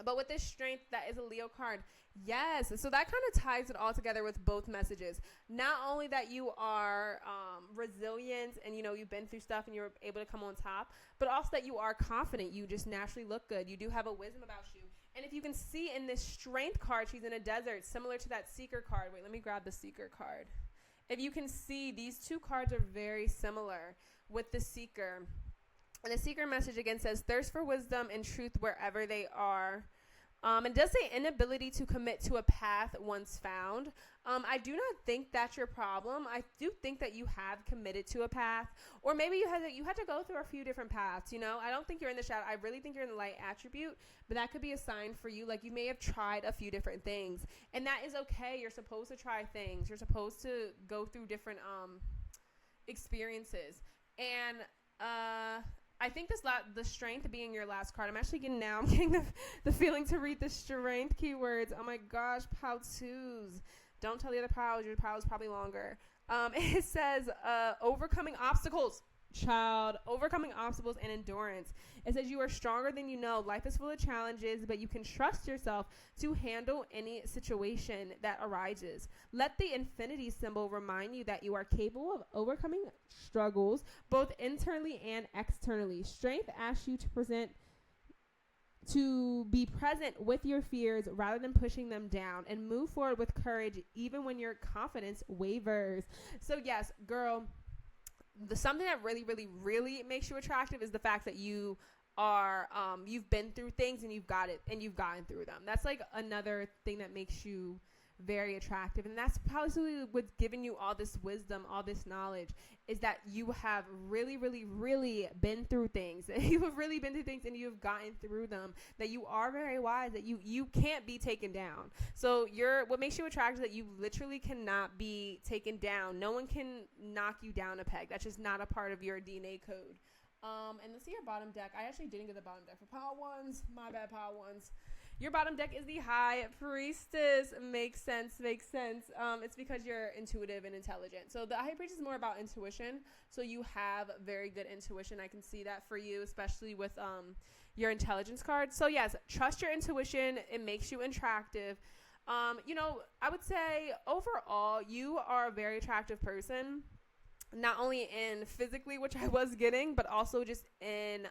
[SPEAKER 1] But with this strength, that is a Leo card. Yes. So that kind of ties it all together with both messages. Not only that you are resilient and, you know, you've been through stuff and you're able to come on top, but also that you are confident. You just naturally look good. You do have a wisdom about you. And if you can see in this strength card, she's in a desert, similar to that seeker card. Wait, let me grab the seeker card. If you can see, these two cards are very similar with the seeker. And the seeker message again says, thirst for wisdom and truth wherever they are. It does say inability to commit to a path once found. I do not think that's your problem. I do think that you have committed to a path, or maybe you had to go through a few different paths. You know, I don't think you're in the shadow. I really think you're in the light attribute, but that could be a sign for you. Like, you may have tried a few different things, and that is okay. You're supposed to try things. You're supposed to go through different experiences, and I think the strength being your last card. I'm getting the feeling to read the strength keywords. Oh my gosh, pile twos. Don't tell the other piles. Your pile is probably longer. It says overcoming obstacles. Child, overcoming obstacles and endurance. It says you are stronger than you know. Life is full of challenges, but you can trust yourself to handle any situation that arises. Let the infinity symbol remind you that you are capable of overcoming struggles, both internally and externally. Strength asks you to be present with your fears rather than pushing them down, and move forward with courage even when your confidence wavers. So yes, girl, something that really, really, really makes you attractive is the fact that you are, you've been through things and you've got it and you've gotten through them. That's like another thing that makes you very attractive. And that's probably what's giving you all this wisdom, all this knowledge, is that you have really, really, really been through things. You have really been through things and you've gotten through them, that you are very wise, that you can't be taken down. So what makes you attractive is that you literally cannot be taken down. No one can knock you down a peg. That's just not a part of your DNA code. And let's see your bottom deck. I actually didn't get the bottom deck for pile ones. My bad, pile ones. Your bottom deck is the High Priestess. Makes sense. It's because you're intuitive and intelligent. So the High Priestess is more about intuition. So you have very good intuition. I can see that for you, especially with your intelligence card. So yes, trust your intuition. It makes you attractive. You know, I would say overall, you are a very attractive person. Not only in physically, which I was getting, but also just in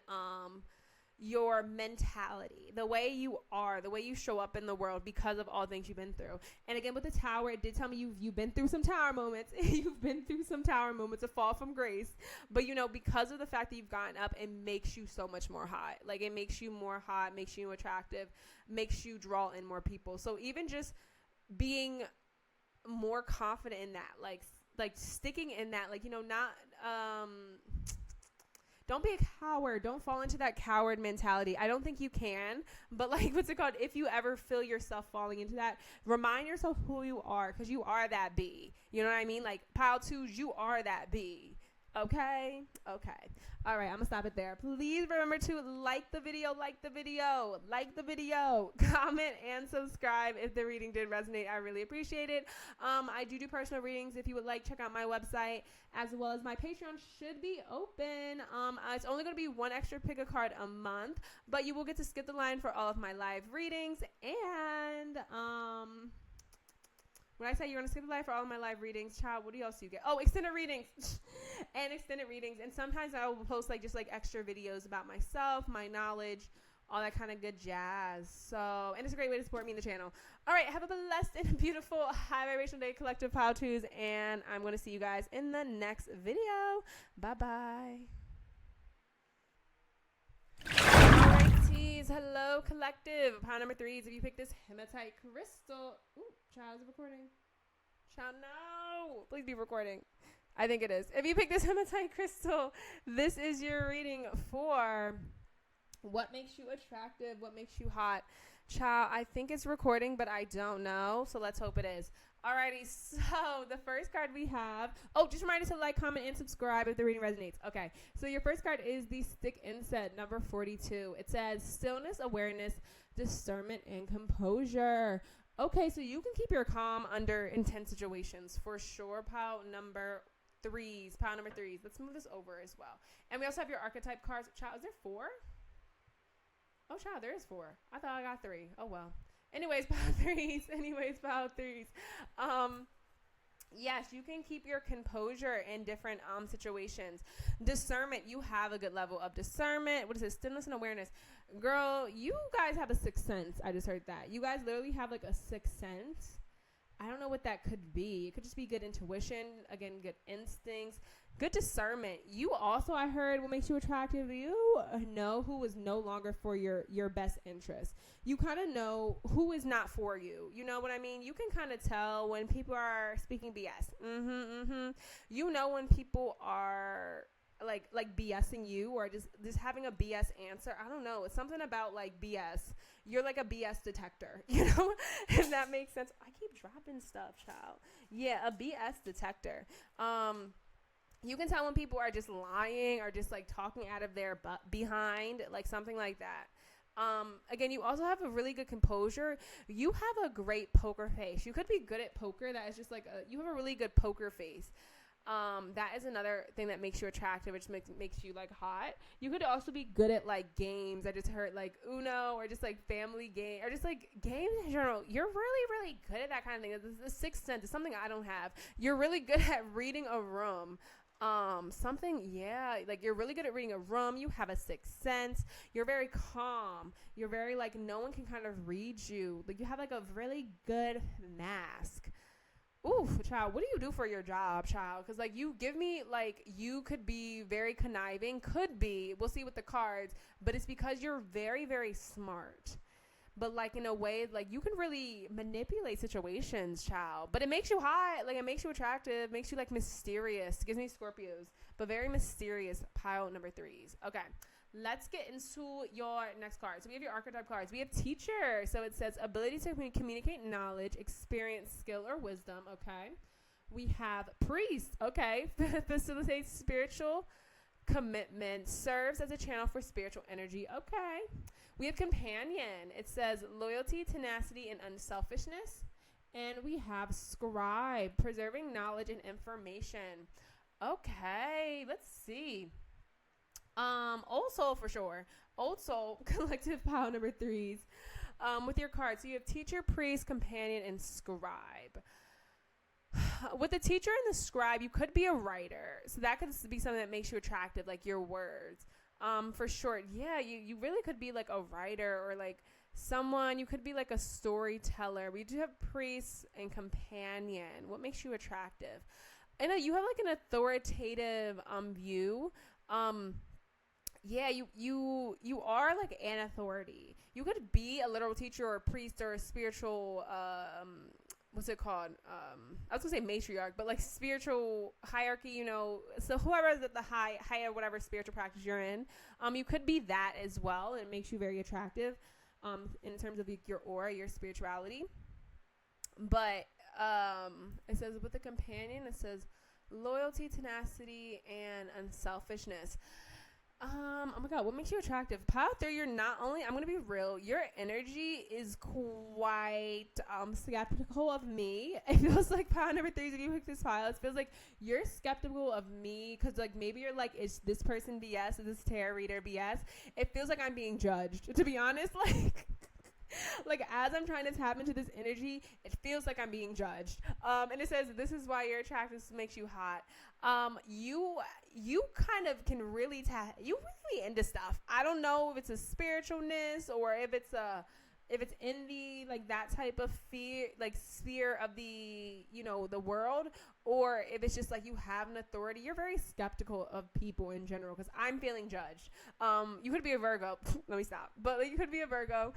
[SPEAKER 1] your mentality, the way you are, the way you show up in the world because of all things you've been through. And again, with the tower, it did tell me you've been through some tower moments. You've been through some tower moments, a fall from grace. But, you know, because of the fact that you've gotten up, it makes you so much more hot. Like, it makes you more hot, makes you attractive, makes you draw in more people. So even just being more confident in that, like sticking in that, like, you know, not, don't be a coward. Don't fall into that coward mentality. I don't think you can, but like, what's it called? If you ever feel yourself falling into that, remind yourself who you are, because you are that bee. You know what I mean? Like, pile twos, you are that bee. Okay. All right, I'm gonna stop it there. Please remember to like the video, comment and subscribe if the reading did resonate. I really appreciate it. I do personal readings. If you would like, check out my website, as well as my Patreon should be open. It's only going to be one extra pick a card a month, but you will get to skip the line for all of my live readings. And when I say you're going to skip the line for all of my live readings, child, what else do you get? Oh, extended readings. And sometimes I will post like extra videos about myself, my knowledge, all that kind of good jazz. So, and it's a great way to support me in the channel. All right, have a blessed and beautiful high vibrational day, collective pile twos, and I'm going to see you guys in the next video. Bye-bye. All right, teas. Hello, collective. Pile number 3s. If you pick this hematite crystal. Ooh, child, is it recording? Child, no. Please be recording. I think it is. If you pick this hematite crystal, this is your reading for what makes you attractive, what makes you hot. Child, I think it's recording, but I don't know. So let's hope it is. Alrighty, so the first card we have, just remind us to like, comment, and subscribe if the reading resonates. Okay, so your first card is the Stick Inset, number 42. It says stillness, awareness, discernment, and composure. Okay, so you can keep your calm under intense situations for sure. Pile number 3s. Let's move this over as well. And we also have your Archetype cards. Child, is there 4? Oh, child, there is 4. I thought I got 3. Oh, well. Anyways, pile 3s. Yes, you can keep your composure in different situations. Discernment, you have a good level of discernment. What is it? Stillness and awareness. Girl, you guys have a sixth sense. I just heard that. You guys literally have like a sixth sense. I don't know what that could be. It could just be good intuition. Again, good instincts. Good discernment. You also, I heard, what makes you attractive. You know who is no longer for your best interest. You kind of know who is not for you. You know what I mean? You can kind of tell when people are speaking BS. You know when people are like BSing you, or just having a BS answer. I don't know. It's something about like BS. You're like a BS detector, you know, if that makes sense. I keep dropping stuff, child. Yeah, a BS detector. You can tell when people are just lying or just like talking out of their butt behind, like something like that. Again, you also have a really good composure. You have a great poker face. You could be good at poker. That is just like you have a really good poker face. That is another thing that makes you attractive, which makes you like hot. You could also be good at like games. I just heard like Uno, or just like family game, or just like games in general. You're really, really good at that kind of thing. The sixth sense is something I don't have. You're really good at reading a room. Like you're really good at reading a room. You have a sixth sense. You're very calm. You're very like, no one can kind of read you. Like you have like a really good mask. Ooh, child, what do you do for your job, child? Because, like, you give me, like, you could be very conniving. Could be. We'll see with the cards. But it's because you're very, very smart. But, like, in a way, like, you can really manipulate situations, child. But it makes you hot. Like, it makes you attractive. Makes you, like, mysterious. It gives me Scorpios. But very mysterious. Pile number 3s. Okay. Let's get into your next card. So we have your archetype cards. We have teacher. So it says ability to communicate knowledge, experience, skill, or wisdom. Okay. We have priest. Okay. Facilitates spiritual commitment. Serves as a channel for spiritual energy. Okay. We have companion. It says loyalty, tenacity, and unselfishness. And we have scribe. Preserving knowledge and information. Okay. Let's see. Old soul for sure. Old soul, collective pile number 3s. With your cards, so you have teacher, priest, companion, and scribe. With the teacher and the scribe, you could be a writer. So that could be something that makes you attractive, like your words. For short, yeah, you really could be like a writer, or like someone, you could be like a storyteller. We do have priest and companion. What makes you attractive? I know you have like an authoritative view. Yeah, you are like an authority. You could be a literal teacher or a priest or a spiritual, what's it called? I was gonna say matriarch, but like spiritual hierarchy, you know. So whoever is at the higher whatever spiritual practice you're in, you could be that as well. It makes you very attractive, in terms of your aura, your spirituality. But it says with the companion, it says loyalty, tenacity, and unselfishness. Oh my God, what makes you attractive? Pile 3, you're not only, I'm going to be real, your energy is quite skeptical of me. It feels like pile number 3, if you pick this pile, it feels like you're skeptical of me because like maybe you're like, is this person BS? Is this tarot reader BS? It feels like I'm being judged, to be honest. Like as I'm trying to tap into this energy, it feels like I'm being judged. And it says this is why you're attractive, makes you hot. You kind of can really you really be into stuff. I don't know if it's a spiritualness or if it's in the like that type of sphere of the, you know, the world, or if it's just like you have an authority. You're very skeptical of people in general because I'm feeling judged. You could be a Virgo. Let me stop. But like, you could be a Virgo.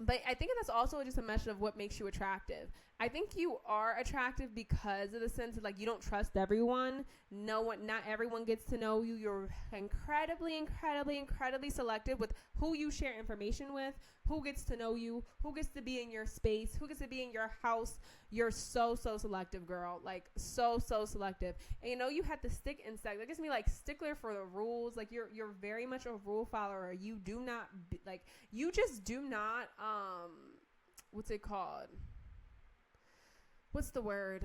[SPEAKER 1] But I think that's also just a measure of what makes you attractive. I think you are attractive because of the sense of like you don't trust everyone. Not everyone gets to know you. You're incredibly, incredibly, incredibly selective with who you share information with, who gets to know you, who gets to be in your space, who gets to be in your house. You're so selective, girl. Like so selective. And you know, you had the stick insect. That gives me like stickler for the rules. Like you're very much a rule follower. You do not you just do not what's it called? What's the word?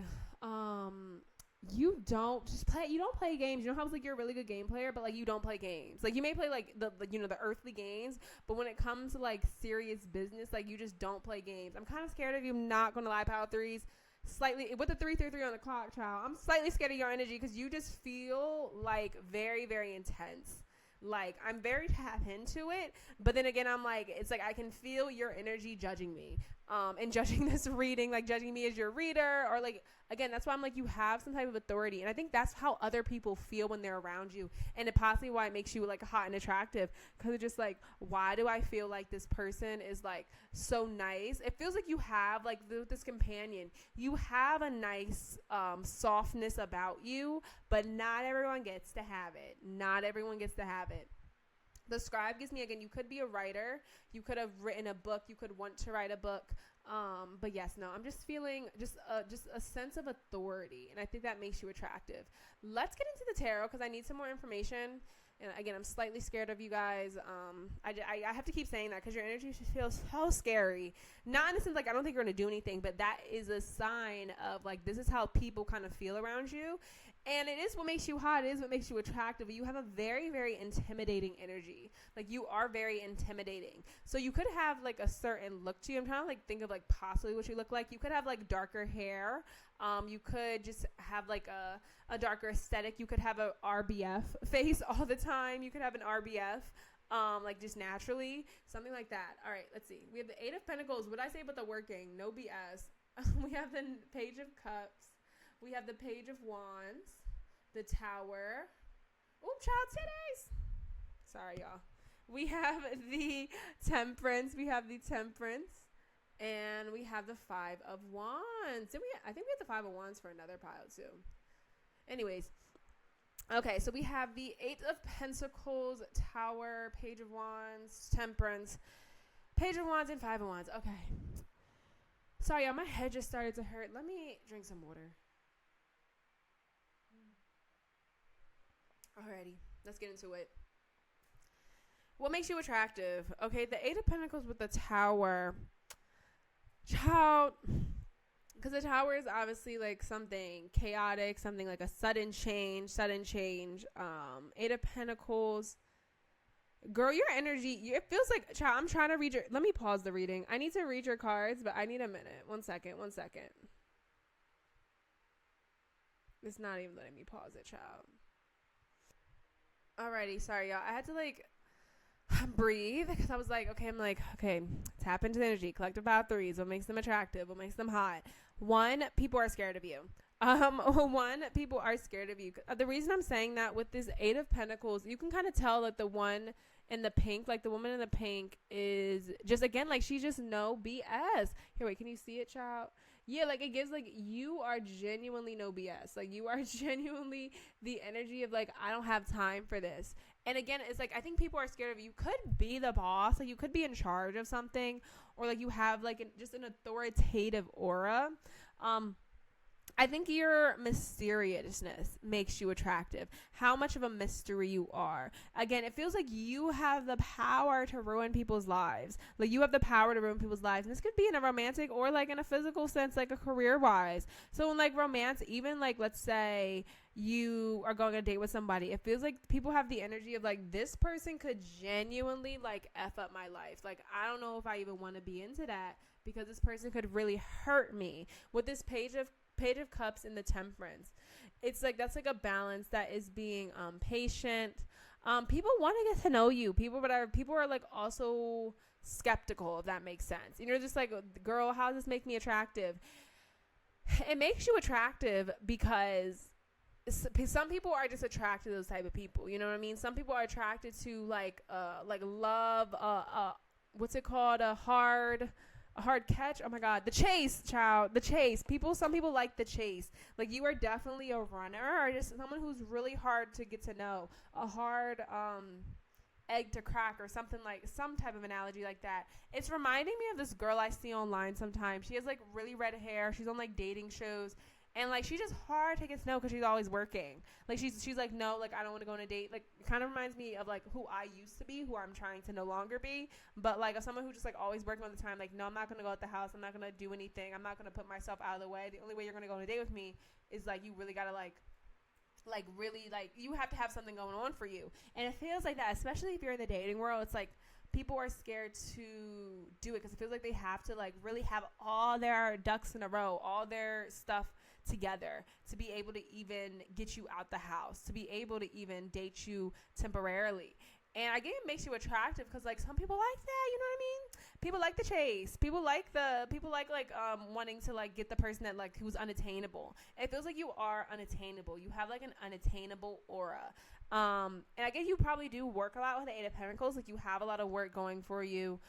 [SPEAKER 1] you don't just play. You don't play games. You know how it's like you're a really good game player, but like you don't play games. Like you may play like the the earthly games, but when it comes to like serious business, like you just don't play games. I'm kind of scared of you. I'm not gonna lie, power threes. Slightly with the 333 on the clock, child. I'm slightly scared of your energy because you just feel like very, very intense. Like I'm very tapped into it, but then again, I'm like, it's like I can feel your energy judging me, and judging this reading, like judging me as your reader, or like again, that's why I'm like, you have some type of authority, and I think that's how other people feel when they're around you, and it possibly why it makes you like hot and attractive, because it's just like, why do I feel like this person is like so nice? It feels like you have like this companion, you have a nice softness about you, but not everyone gets to have it. Not everyone gets to have it. The scribe gives me, again, you could be a writer. You could have written a book. You could want to write a book. But yes, no, I'm just feeling just a sense of authority. And I think that makes you attractive. Let's get into the tarot because I need some more information. And again, I'm slightly scared of you guys. I have to keep saying that because your energy just feels so scary. Not in the sense like I don't think you're going to do anything, but that is a sign of like this is how people kind of feel around you. And it is what makes you hot. It is what makes you attractive. You have a very, very intimidating energy. Like you are very intimidating. So you could have like a certain look to you. I'm trying to like think of like possibly what you look like. You could have like darker hair. You could just have like a darker aesthetic. You could have a RBF face all the time. You could have an RBF. Like just naturally, something like that. All right, let's see. We have the 8 of Pentacles. What did I say about the working? No BS. We have the Page of Cups. We have the Page of Wands, the Tower. Oop, child titties. Sorry, y'all. We have the Temperance. And we have the 5 of Wands. I think we have the 5 of Wands for another pile, too. Anyways. Okay, so we have the 8 of Pentacles, Tower, Page of Wands, Temperance, Page of Wands, and 5 of Wands. Okay. Sorry, y'all. My head just started to hurt. Let me drink some water. Alrighty, let's get into it. What makes you attractive? Okay, the 8 of Pentacles with the Tower. Child, because the Tower is obviously like something chaotic, something like a sudden change. 8 of Pentacles. Girl, your energy, it feels like, child, I'm trying to read let me pause the reading. I need to read your cards, but I need a minute. One second. It's not even letting me pause it, child. Alrighty, sorry, y'all. I had to, like, breathe because I was like, okay, tap into the energy. Collective power threes. What makes them attractive? What makes them hot? 1, people are scared of you. People are scared of you. The reason I'm saying that with this 8 of Pentacles, you can kind of tell that the one in the pink, like the woman in the pink is just, again, like she's just no BS. Here, wait, can you see it, child? Yeah, like it gives like you are genuinely no BS. Like you are genuinely the energy of like, I don't have time for this. And again, it's like, I think people are scared of you. You could be the boss. Like you could be in charge of something, or like you have like just an authoritative aura. I think your mysteriousness makes you attractive. How much of a mystery you are. Again, it feels like you have the power to ruin people's lives. Like you have the power to ruin people's lives. And this could be in a romantic or like in a physical sense, like a career wise. So in like romance, even like, let's say you are going on a date with somebody, it feels like people have the energy of like, this person could genuinely like F up my life. Like, I don't know if I even want to be into that because this person could really hurt me. With this Page of Cups and the Temperance, it's like that's like a balance that is being patient. People want to get to know you. People are like also skeptical, if that makes sense. And you're just like, girl, how does this make me attractive? It makes you attractive because some people are just attracted to those type of people. You know what I mean? Some people are attracted to like love. What's it called? A hard catch. Oh my God. The chase, child. The chase. Some people like the chase. Like you are definitely a runner or just someone who's really hard to get to know. A hard egg to crack or something, like some type of analogy like that. It's reminding me of this girl I see online sometimes. She has like really red hair. She's on like dating shows. And like she's just hard to get to know because she's always working. Like she's like, no, like I don't want to go on a date. Like it kind of reminds me of like who I used to be, who I'm trying to no longer be. But like of someone who just like always working all the time. Like no, I'm not gonna go out the house. I'm not gonna do anything. I'm not gonna put myself out of the way. The only way you're gonna go on a date with me is like you really gotta like really like you have to have something going on for you. And it feels like that, especially if you're in the dating world. It's like people are scared to do it because it feels like they have to like really have all their ducks in a row, all their stuff together to be able to even get you out the house, to be able to even date you temporarily. And I guess it makes you attractive because like some people like that, you know what I mean? People like the chase. People like wanting to like get the person that like who's unattainable. It feels like you are unattainable. You have like an unattainable aura. And I guess you probably do work a lot with the Eight of Pentacles. Like you have a lot of work going for you.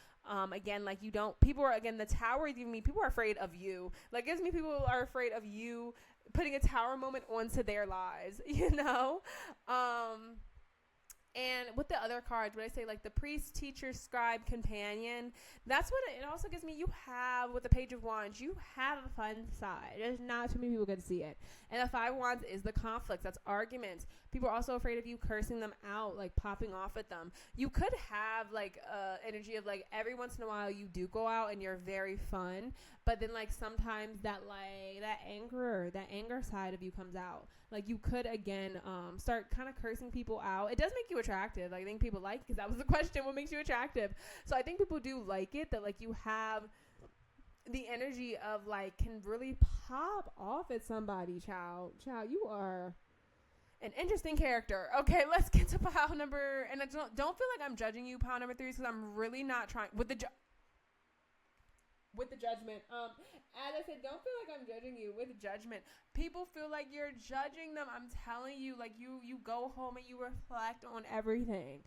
[SPEAKER 1] Again, like you don't, people are, again, the tower is giving me, people are afraid of you. Like it gives me people are afraid of you putting a tower moment onto their lives, you know? And with the other cards, when I say like the priest, teacher, scribe, companion, that's what it also gives me. You have, with the Page of Wands, you have a fun side. There's not too many people can see it. And the Five of Wands is the conflicts. That's arguments. People are also afraid of you cursing them out, like popping off at them. You could have like energy of like every once in a while you do go out and you're very fun, but then like sometimes that anger side of you comes out. Like you could again start kind of cursing people out. It does make you attractive. I think people like, because that was the question, what makes you attractive? So I think people do like it, that like you have the energy of like can really pop off at somebody. Child, you are an interesting character. Okay, let's get to pile number, and I don't feel like I'm judging you, pile number 3, because I'm really not trying with the judgment. As I said, don't feel like I'm judging you with judgment. People feel like you're judging them. I'm telling you, like you go home and you reflect on everything.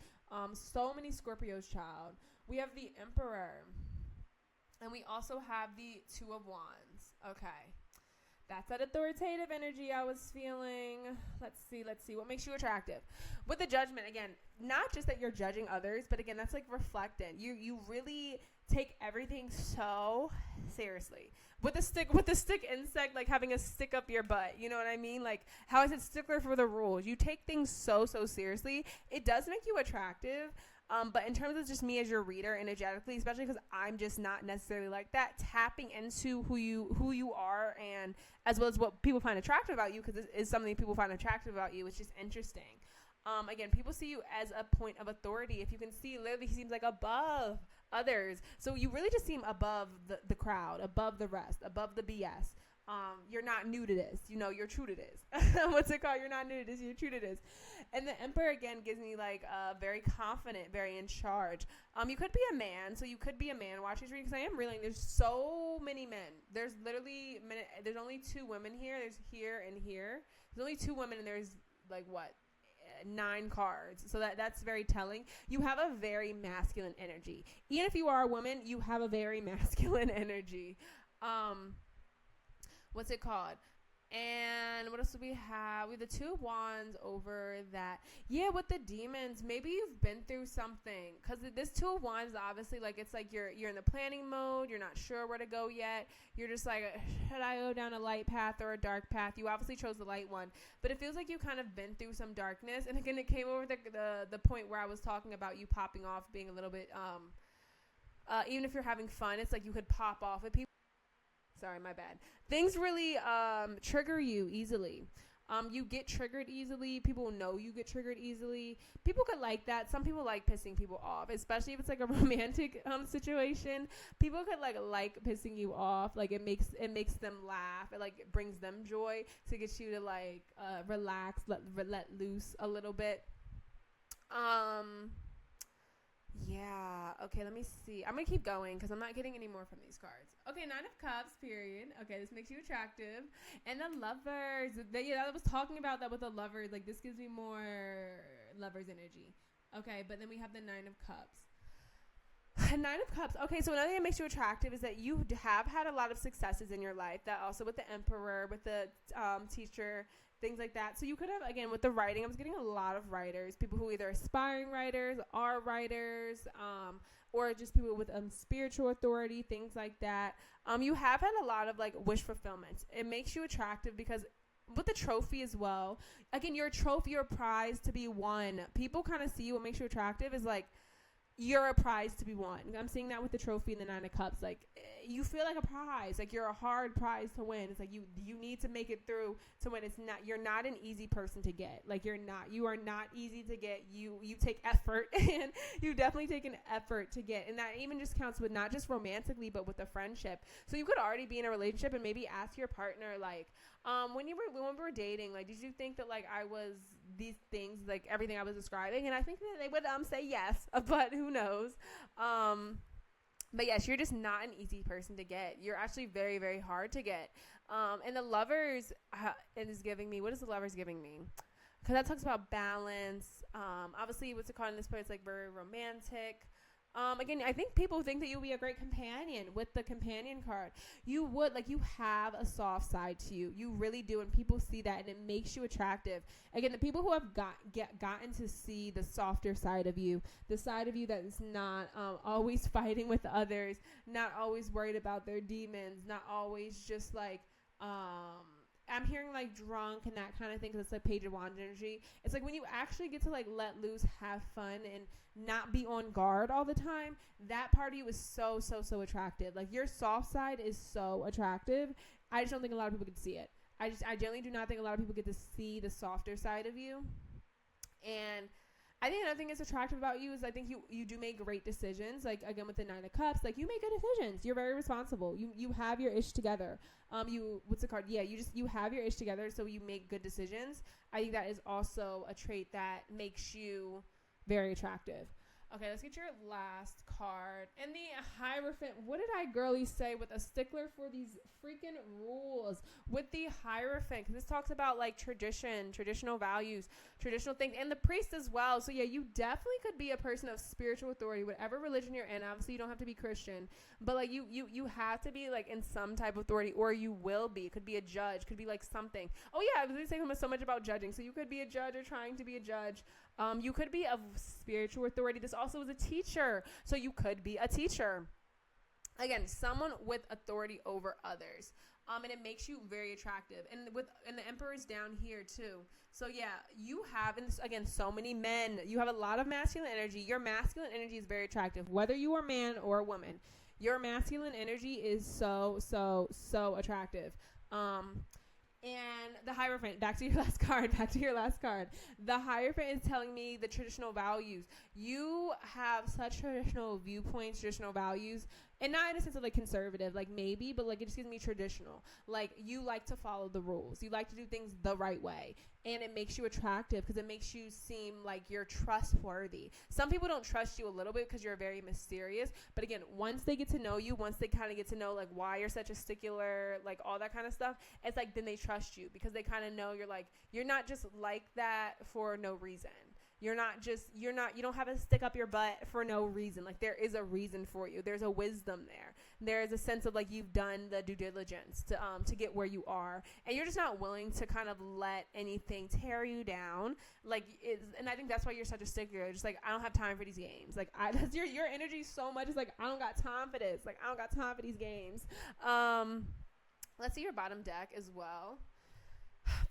[SPEAKER 1] So many Scorpios, child. We have the Emperor, and we also have the Two of Wands. Okay. That's that authoritative energy I was feeling. Let's see. What makes you attractive? With the Judgment, again, not just that you're judging others, but again, that's like reflectant. You really take everything so seriously. With the stick insect, like having a stick up your butt. You know what I mean? Like how I said, stickler for the rules. You take things so seriously. It does make you attractive. But in terms of just me as your reader energetically, especially because I'm just not necessarily like that, tapping into who you are, and as well as what people find attractive about you, because it is something people find attractive about you. It's just interesting. Again, people see you as a point of authority. If you can see, literally he seems like above others. So you really just seem above the crowd, above the rest, above the BS. You're not new to this. You know, you're true to this. What's it called? You're not new to this. You're true to this. And the Emperor, again, gives me, like, very confident, very in charge. You could be a man. So you could be a man watching this reading, because I am reeling. There's so many men. There's literally, there's only 2 women here. There's here and here. There's only 2 women, and there's, like, what? 9 cards. So that's very telling. You have a very masculine energy. Even if you are a woman, you have a very masculine energy. What's it called? And what else do we have? We have the Two of Wands over that. Yeah, with the demons, maybe you've been through something. Because this Two of Wands, obviously, like, it's like you're in the planning mode. You're not sure where to go yet. You're just like, should I go down a light path or a dark path? You obviously chose the light one. But it feels like you kind of been through some darkness. And again, it came over the point where I was talking about you popping off, being a little bit, even if you're having fun, it's like you could pop off at people. Sorry, my bad. Things really trigger you easily. You get triggered easily. People know you get triggered easily. People could like that. Some people like pissing people off, especially if it's like a romantic situation. People could like pissing you off. Like it makes them laugh. It brings them joy to get you to like relax, let loose a little bit. Yeah. Okay, let me see. I'm going to keep going because I'm not getting any more from these cards. Okay, 9 of Cups, period. Okay, this makes you attractive. And the Lovers. I was talking about that with the Lovers. Like, this gives me more Lovers energy. Okay, but then we have the 9 of Cups. Nine of Cups. Okay, so another thing that makes you attractive is that you have had a lot of successes in your life. That also with the Emperor, with the teacher, things like that. So you could have, again, with the writing, I was getting a lot of writers, people who either aspiring writers, are writers, or just people with spiritual authority, things like that. You have had a lot of like wish fulfillment. It makes you attractive because with the trophy as well, again, you're a trophy or a prize to be won. People kind of see what makes you attractive is like, you're a prize to be won. I'm seeing that with the trophy and the Nine of Cups. Like, you feel like a prize. Like, you're a hard prize to win. It's like you need to make it through to win. You're not an easy person to get. Like, you are not easy to get. You take effort, and you definitely take an effort to get. And that even just counts with not just romantically, but with a friendship. So you could already be in a relationship and maybe ask your partner, like, when we were dating, like, did you think that like I was these things, like everything I was describing? And I think that they would say yes, but who knows? But yes, you're just not an easy person to get. You're actually very, very hard to get. And the Lovers is giving me, what is the Lovers giving me? Because that talks about balance. Obviously, what's it called in this point? It's like very romantic. Again, I think people think that you'll be a great companion with the companion card. You would, like, you have a soft side to you. You really do, and people see that, and it makes you attractive. Again, the people who have gotten to see the softer side of you, the side of you that is not always fighting with others, not always worried about their demons, not always just like I'm hearing like drunk and that kind of thing, because it's like Page of Wands energy. It's like when you actually get to like let loose, have fun, and not be on guard all the time, that part of you is so, so, so attractive. Like, your soft side is so attractive. I just don't think a lot of people get to see it. I generally do not think a lot of people get to see the softer side of you. And I think another thing that's attractive about you is I think you do make great decisions. Like, again, with the Nine of Cups, like, you make good decisions. You're very responsible. You have your ish together. What's the card? Yeah, you have your ish together, so you make good decisions. I think that is also a trait that makes you very attractive. Okay, let's get your last card. And the Hierophant, what did I girly say with a stickler for these freaking rules? With the Hierophant, because this talks about like tradition, traditional values, traditional things, and the Priest as well. So yeah, you definitely could be a person of spiritual authority, whatever religion you're in. Obviously, you don't have to be Christian, but like you have to be like in some type of authority, or you will be. It could be a judge, could be like something. Oh yeah, I was saying so much about judging. So you could be a judge or trying to be a judge. You could be of spiritual authority. This also is a teacher. So you could be a teacher. Again, someone with authority over others. And it makes you very attractive. And the Emperor's down here too. So yeah, you have, and this, again, so many men. You have a lot of masculine energy. Your masculine energy is very attractive, whether you are a man or a woman. Your masculine energy is so, so, so attractive. And the Hierophant, back to your last card. The Hierophant is telling me the traditional values. You have such traditional viewpoints, traditional values, and not in a sense of like conservative, like maybe, but like it just gives me traditional. Like, you like to follow the rules. You like to do things the right way. And it makes you attractive because it makes you seem like you're trustworthy. Some people don't trust you a little bit because you're very mysterious. But again, once they get to know you, once they kind of get to know like why you're such a stickler, like all that kind of stuff, it's like then they trust you because they kind of know you're not just like that for no reason. You don't have to stick up your butt for no reason. Like, there is a reason for you. There's a wisdom there. There's a sense of like you've done the due diligence to get where you are, and you're just not willing to kind of let anything tear you down. And I think that's why you're such a stickler. You're just like, I don't have time for these games. Like, that's your energy so much. It's like, I don't got time for this. Like, I don't got time for these games. Let's see your bottom deck as well.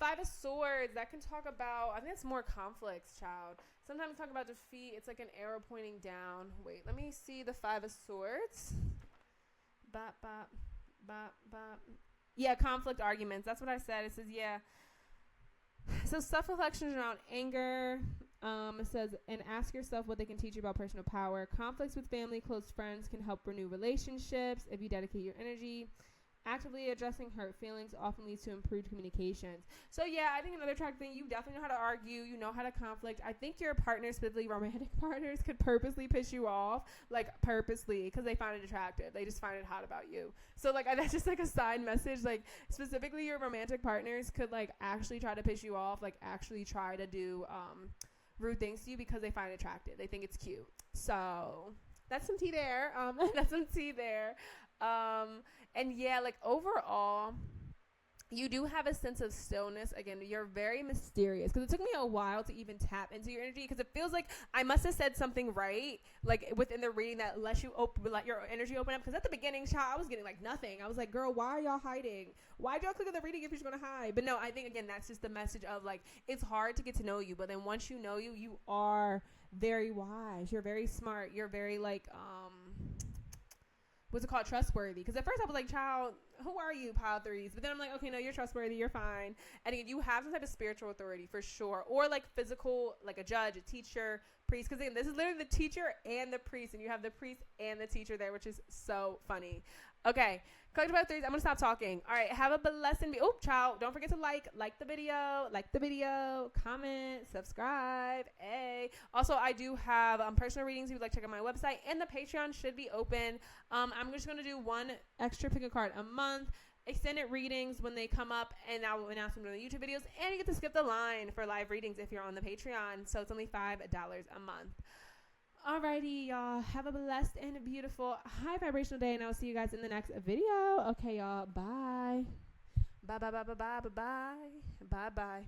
[SPEAKER 1] Five of Swords, that can talk about, I think it's more conflicts, child. Sometimes talk about defeat. It's like an arrow pointing down. Wait, let me see the Five of Swords. Bop, bop, bop, bop. Yeah, conflict arguments. That's what I said. It says, yeah. So self-reflection around anger. It says, and ask yourself what they can teach you about personal power. Conflicts with family, close friends can help renew relationships if you dedicate your energy. Actively addressing hurt feelings often leads to improved communications. So yeah, I think another attractive thing, you definitely know how to argue, you know how to conflict. I think your partners, specifically romantic partners, could purposely piss you off, like purposely, because they find it attractive. They just find it hot about you. So like, that's just like a side message. Like, specifically your romantic partners could like actually try to piss you off, like actually try to do rude things to you because they find it attractive. They think it's cute. So that's some tea there. That's some tea there. And yeah, like overall, you do have a sense of stillness. Again, you're very mysterious, because it took me a while to even tap into your energy, because it feels like I must have said something right, like within the reading, that let your energy open up. Because at the beginning, child, I was getting like nothing. I was like, girl, why are y'all hiding? Why'd y'all click on the reading if you're just gonna hide? But no, I think again, that's just the message of like, it's hard to get to know you, but then once you know you, you are very wise. You're very smart. You're very like what's it called, trustworthy. Because at first I was like, child, who are you, pile threes? But then I'm like, okay, no, you're trustworthy, you're fine. And again, you have some type of spiritual authority for sure, or like physical, like a judge, a teacher, priest. Because again, this is literally the teacher and the priest, and you have the priest and the teacher there, which is so funny. Okay, collective pile threes, I'm gonna stop talking. All right, have a blessed and child, don't forget to like the video, comment, subscribe. Hey, also I do have personal readings if you'd like to check out my website, and the Patreon should be open. I'm just gonna do one extra pick a card a month, extended readings when they come up, and I will announce them in the YouTube videos, and you get to skip the line for live readings if you're on the Patreon. So it's only $5 a month. Alrighty, y'all. Have a blessed and beautiful high vibrational day, and I'll see you guys in the next video. Okay, y'all. Bye. Bye, bye, bye, bye, bye, bye, bye, bye, bye.